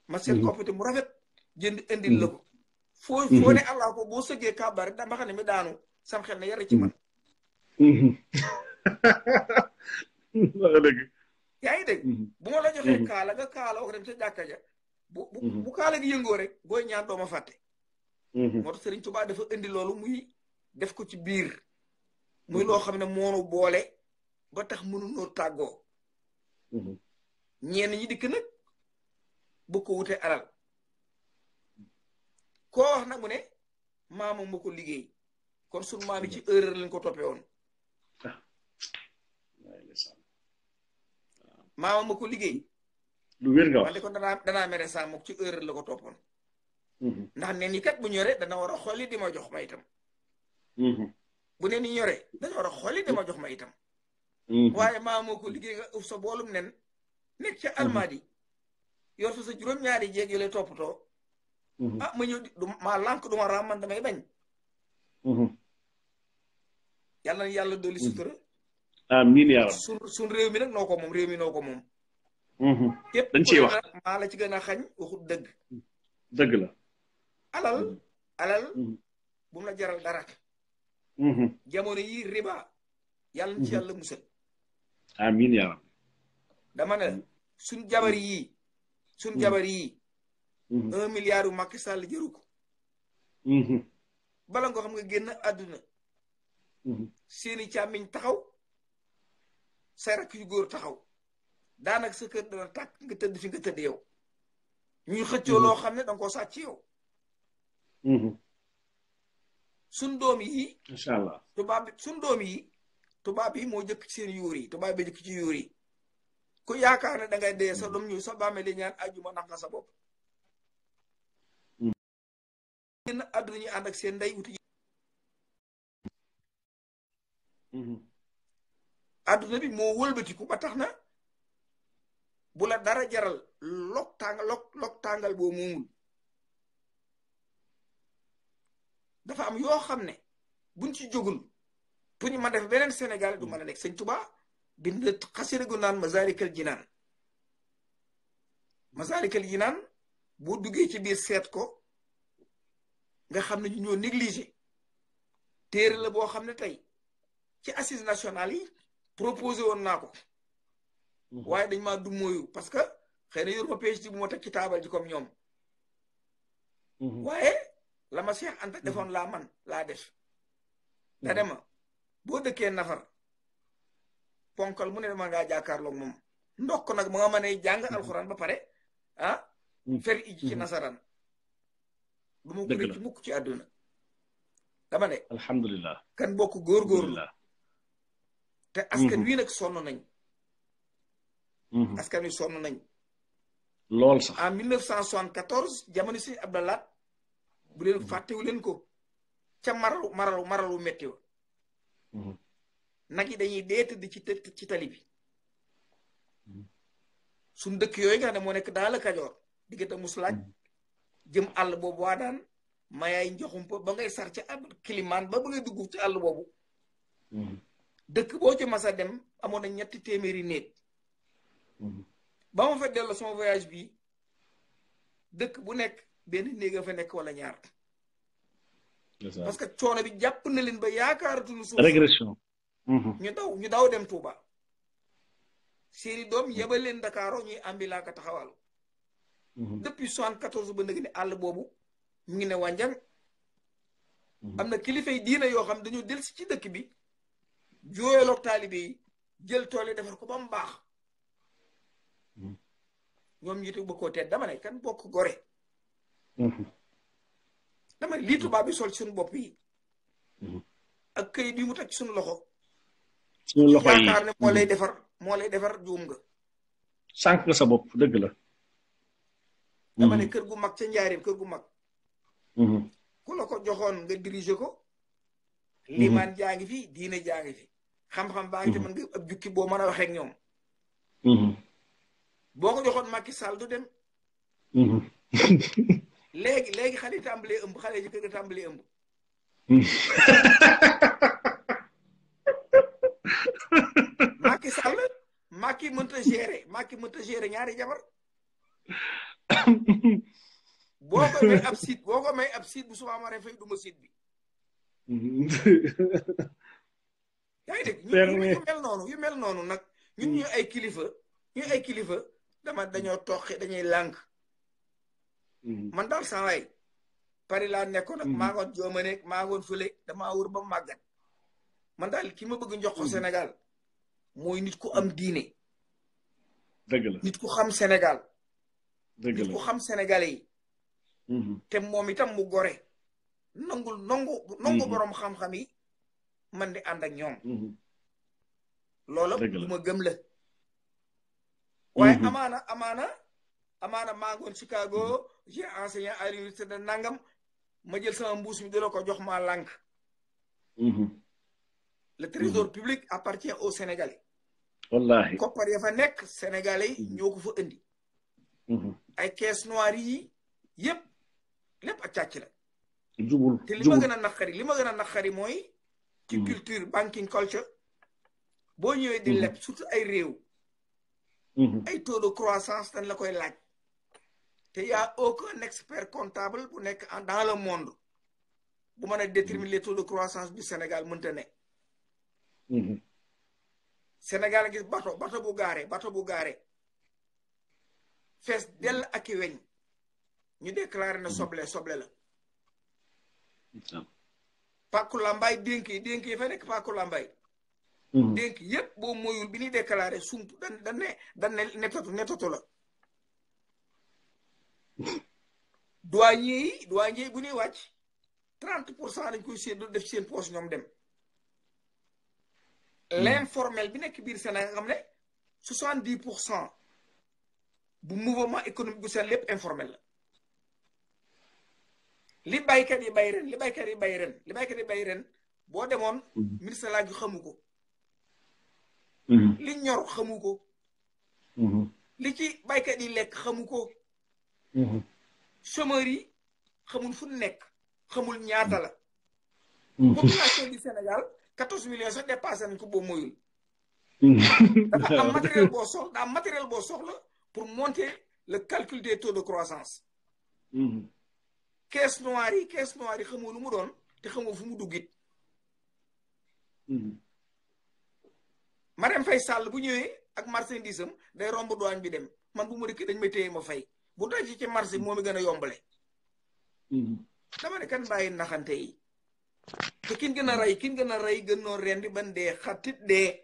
ma seet koppite mu rafet jënd indil la ko foo ne allah ko boo sëggee kàbbar rek da maxane mi daanu sam xel ne yara ci man yaa ngi dégg bu ma la joxee kaala nga kaala wax dem ca jàkka ja bu kaala gi yëngoo rek booy ñaan dooma fàtte moo tax Serigne Touba dafa indi loolu muy def ko ci biir muy loo xam ne moonu boole ba tax mënunoo tàggoo ñenn ñi dikk nag bu ko wute alal koo wax nag mu ne maama ma ko liggéey kon sunu maam yi ci erreur lañ ko toppee woon maama ma ko liggéey lu wér nga wax wante kon danaa mere saa mook ci erreur la ko toppoon ndax nen yi kat bu ñore dana war a xolli di ma jox ma itam bu nen yi ñore dana war a xolli di ma jox ma itam waaye maama moo ko liggéey nga uf sa boolum nen nekk ca almaadi yor fa sa juróom-ñaari jéeg yu lay toppatoo ah ma ñëw maa lànk duma raam man damay bañ yàlla na yàlla dolli sutura amiin yaa rabbi sun réew mi nag noo ko moom réew mi noo ko moom képp dañ ciy wax maa la ci gën a xañ waxut dëgg dëgg la alal bu mu la jaral dara jamono yi riba yàlla na ci yàlla musal amiin yaa rabbi dama ne suñ jabar yi 1 milliard yu Macky Sall jëru ko bala nga xam nga génn àdduna seeni càmmiñ taxaw say rakk yu góor taxaw daanaka sa kër dana tàkk nga tëdd fi nga tëdd yow ñuy xëccoo loo xam ne danga ko sàcc yow suñ doom yi incha allah tubaab yi moo jëkk ci seen yuur yi tubaab bi jëkk ci yuur yi ku yaakaar ne dangay dee sa doom ñu sa bàmmee li ñaan ajjuma nax nga sa bopp génn àdduna ñu ànd ak seen ndey wuti àdduna bi moo wëlbatiku ba tax na bu la dara jaral lok tàngal boo moomul dafa am yoo xam ne buñ ci jógul pour ñu mën def beneen Sénégal du mën a nekk Sëñ Tuubaa bind xasida gu naan Masaalikal Jinaan boo duggee ci biir seet ko nga xam ne ñu ñoo négligé téere la boo xam ne tey ci assises nationales yi proposé woon naa ko waaye dañ maa du mooyu parce que xëy na yor ma PhD bu ma teg ci taabal ji comme ñoom waaye la ma Cheikh Anta defoon laa def da dema boo dëkkee nafar ponkal mu ne dama ngaa jàkkaarloog moom ndokk nag mu nga mënee jàng alxuraan ba pare fer iji ci nasaraan du ma ko rëcc mukk ci àdduna dama ne alhamdulilah kan bokk góorgóorlu te askan wi nag sonn nañ askan wi sonn nañ lool sax en 1974 jamono si Abdallah bu leen fàttewu leen ko ca maralu metti wa nag yi dañuy dee tëdd ci tali bi suñ dëkk yooyu nga xam ne moo nekk dans le Kajoor diggante Muslaaj jëm àll boobu waa daan mayaay njoxumpa ba ngay sar ci ab kilimaan ba ngay dugg ci àll boobu dëkk boo ci masa dem amoon na 3 téeméeri néeg ba ma fa delloo sama voyage bi dëkk bu nekk benn néeg a fa nekk wala ñaar parce que coono bi jàpp na leen ba yaakaaratuñu suuf régression ñu daw dem Touba seeni doom yebal leen Dakar ñuy ambulant ka taxawal depuis 74 ba nag ne àll boobu ñu ngi ne wànjang am na kilifa yi diina yoo xam dañoo delsi ci dëkk bi jooyaloog taalibe yi jël tool yi defar ko ba mu baax ñoom ñi ba koo teet dama ne kan bokk gore dama ne lii tubaab bi sol ci suñu bopp yi ak këyit yi mu teg ci suñu loxo yaakaar ne moo lay defar juum nga sànq nga sa bopp dëgg la dama ne kër gu mag ca njaarim kër gu mag ku la ko joxoon nga diriger ko limaan jaa ngi fi diine jaa ngi fi xam-xam baa ngi fi mën nga ab jukki boo mën a waxee ak ñoom boo ko joxoon Macky Sall du dem léegi xale yi tàmbalee ëmb xale yi ci kër ga tàmbalee ëmb Macky mënta gérer ñaari jabar boo ko may ab site bu subaa ma fay duma site bi yaa ngi dégg yu mel noonu nag ñun ñu ay kilifa dañoo toqi dañuy lànk man daal saa waay Paris laa nekkoon nag maa ngoon jooma maa ngoon fële damaa wër ba màggat man daal ki ma bëgg jox ko Sénégal mooy nit ku am diine dëgg la nit ku xam Sénégal dëgg nit la ku xam Sénégalais yi te moom itam mu gore nangu borom xam-xam yi man di ànd ak ñoom loola lu ma gëm la waaye amaana maa ngoon Chicago j'ai enseigné à l'université de nangam ma jël sama mbuus mi dina ko jox ma lànk le trésor public appartient aux Sénégalais wallahi koppar ya fa nekk Sénégalais yi ñoo ko fa indi ay caisse noire yi yëpp lépp ak càcc la te li ma gën a naqari mooy ci culture banking culture boo ñëwee di leb surtout ay réew ay taux de croissance dañ la koy laaj te y a aucun expert comptable bu nekk dans le monde bu mën a déterminer les taux de croissance du Sénégal mënta ne Sénégal gis bato bu gaare fees dell ak i weñ ñu déclaré ne soble la pàkku lambaay dénk yi fa nekk pàkku lambaay dénk yëpp boo moyul bi ñuy déclaré sump dan ne netatu la douanier yi bu ñuy wàcc 30% dañ koy séddoo def seen poche ñoom dem l'informel bi nekk biir Sénégal nga xam ne 70% bu mouvement économique bu seen lépp informel la li baykat yi bay ren boo demoon ministre laa gi xamu ko li ñor xamu ko li ci baykat yi lekk xamu ko chômeurs yi xamul fu nekk xamul ñaata la population du Sénégal 14 millions sax dépassé nañ ko boo moyul dafa am matériel boo soxla pour monter le calcul des taux de croissance caisse noire yi xamoo lu mu doon te xamoo fu mu duggit Marème Faye Sall bu ñëwee ak marchandise am day romb douane bi dem man bu ma dikkee dañ may téye ma fay bu daj ci marché moom mi gën a yombale dama ne kan bàyyi naxante yi te kin gën a rey gën noo rendi ban dee xatit dee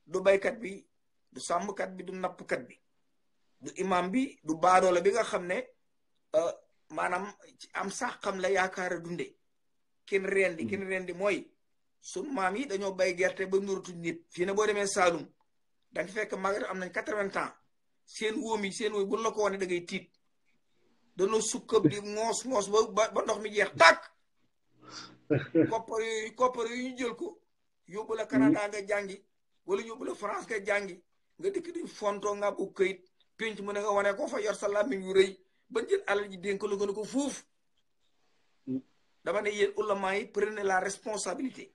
du baykat bi du sàmmkat bi du nappkat bi du imam bi du baadoola bi nga xam ne maanaam ci am sax xam la yaakaara dunde kin rendi mooy sun maam yi dañoo bay gerte ba nuratuñ nit fii ne boo demee Saalum da nga fekk mag am nañ 80 ans seen wóom buñ la ko wane da ngay tiit dañoo sukkab di ngoos ba ndox mi jeex tàkk koppar yooyu ñu jël ko yóbbu la Canada nga jàngi wala yóbbu la France nga jàngi nga dikk di fonto nga bu këyit pénc mu ne nga wane ko fa yor sa làmmiñ yu rëy ba jël alal ji dénk la gën a ko fuuf dama ne yéen ulama yi prenez la responsabilité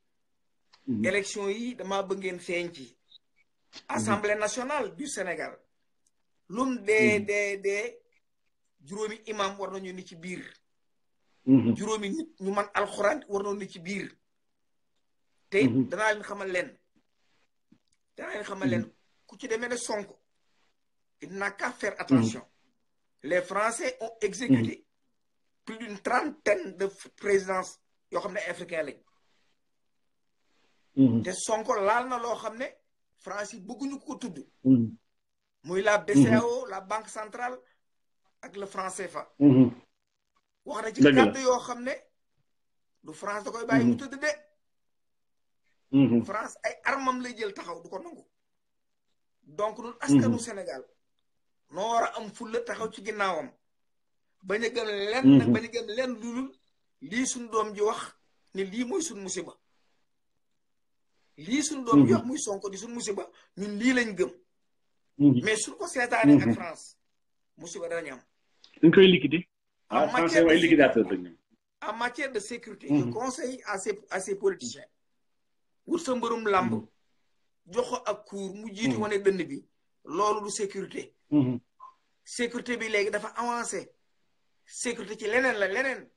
élection yi dama bëgg ngeen feeñ ci assemblée nationale du Sénégal lum dee juróomi imam war nañu ni ci biir juróomi nit ñu man alxuraan war nañu ni ci biir te danaa leen xamal leen ku ci demee ne Sonko il n'a qu'à faire attention les Français ont exécuté plus d'une trentaine de présidences yoo xam ne africain lañ te Sonko laal na loo xam ne France yi bëgguñu ko tudd muy la BCEAO la banque centrale ak le franc CFA wax na ci kàddu yoo xam ne du France da koy bàyyi mu tëdd de France ay armam lay jël taxaw du ko nangu donc ñun askanu Sénégal noo war a am fulla taxaw ci ginnaawam bañ a gëm lenn nag bañ a gëm lenn lulul lii suñ doom ji wax ne lii mooy suñ musiba lii suñ doom ji wax muy Sonko di suñ musiba ñun lii lañ gëm mais suñ ko seetaanee ak France musiba danañ am dañ koy liquider français way liquidateur dañ en matière de sécurité je conseille à ces politiciens wut sa mbërum làmb jox ko ak cour mu jiitu wane dënd bi loolu du sécurité sécurité bi léegi dafa avancé sécurité ci leneen la leneen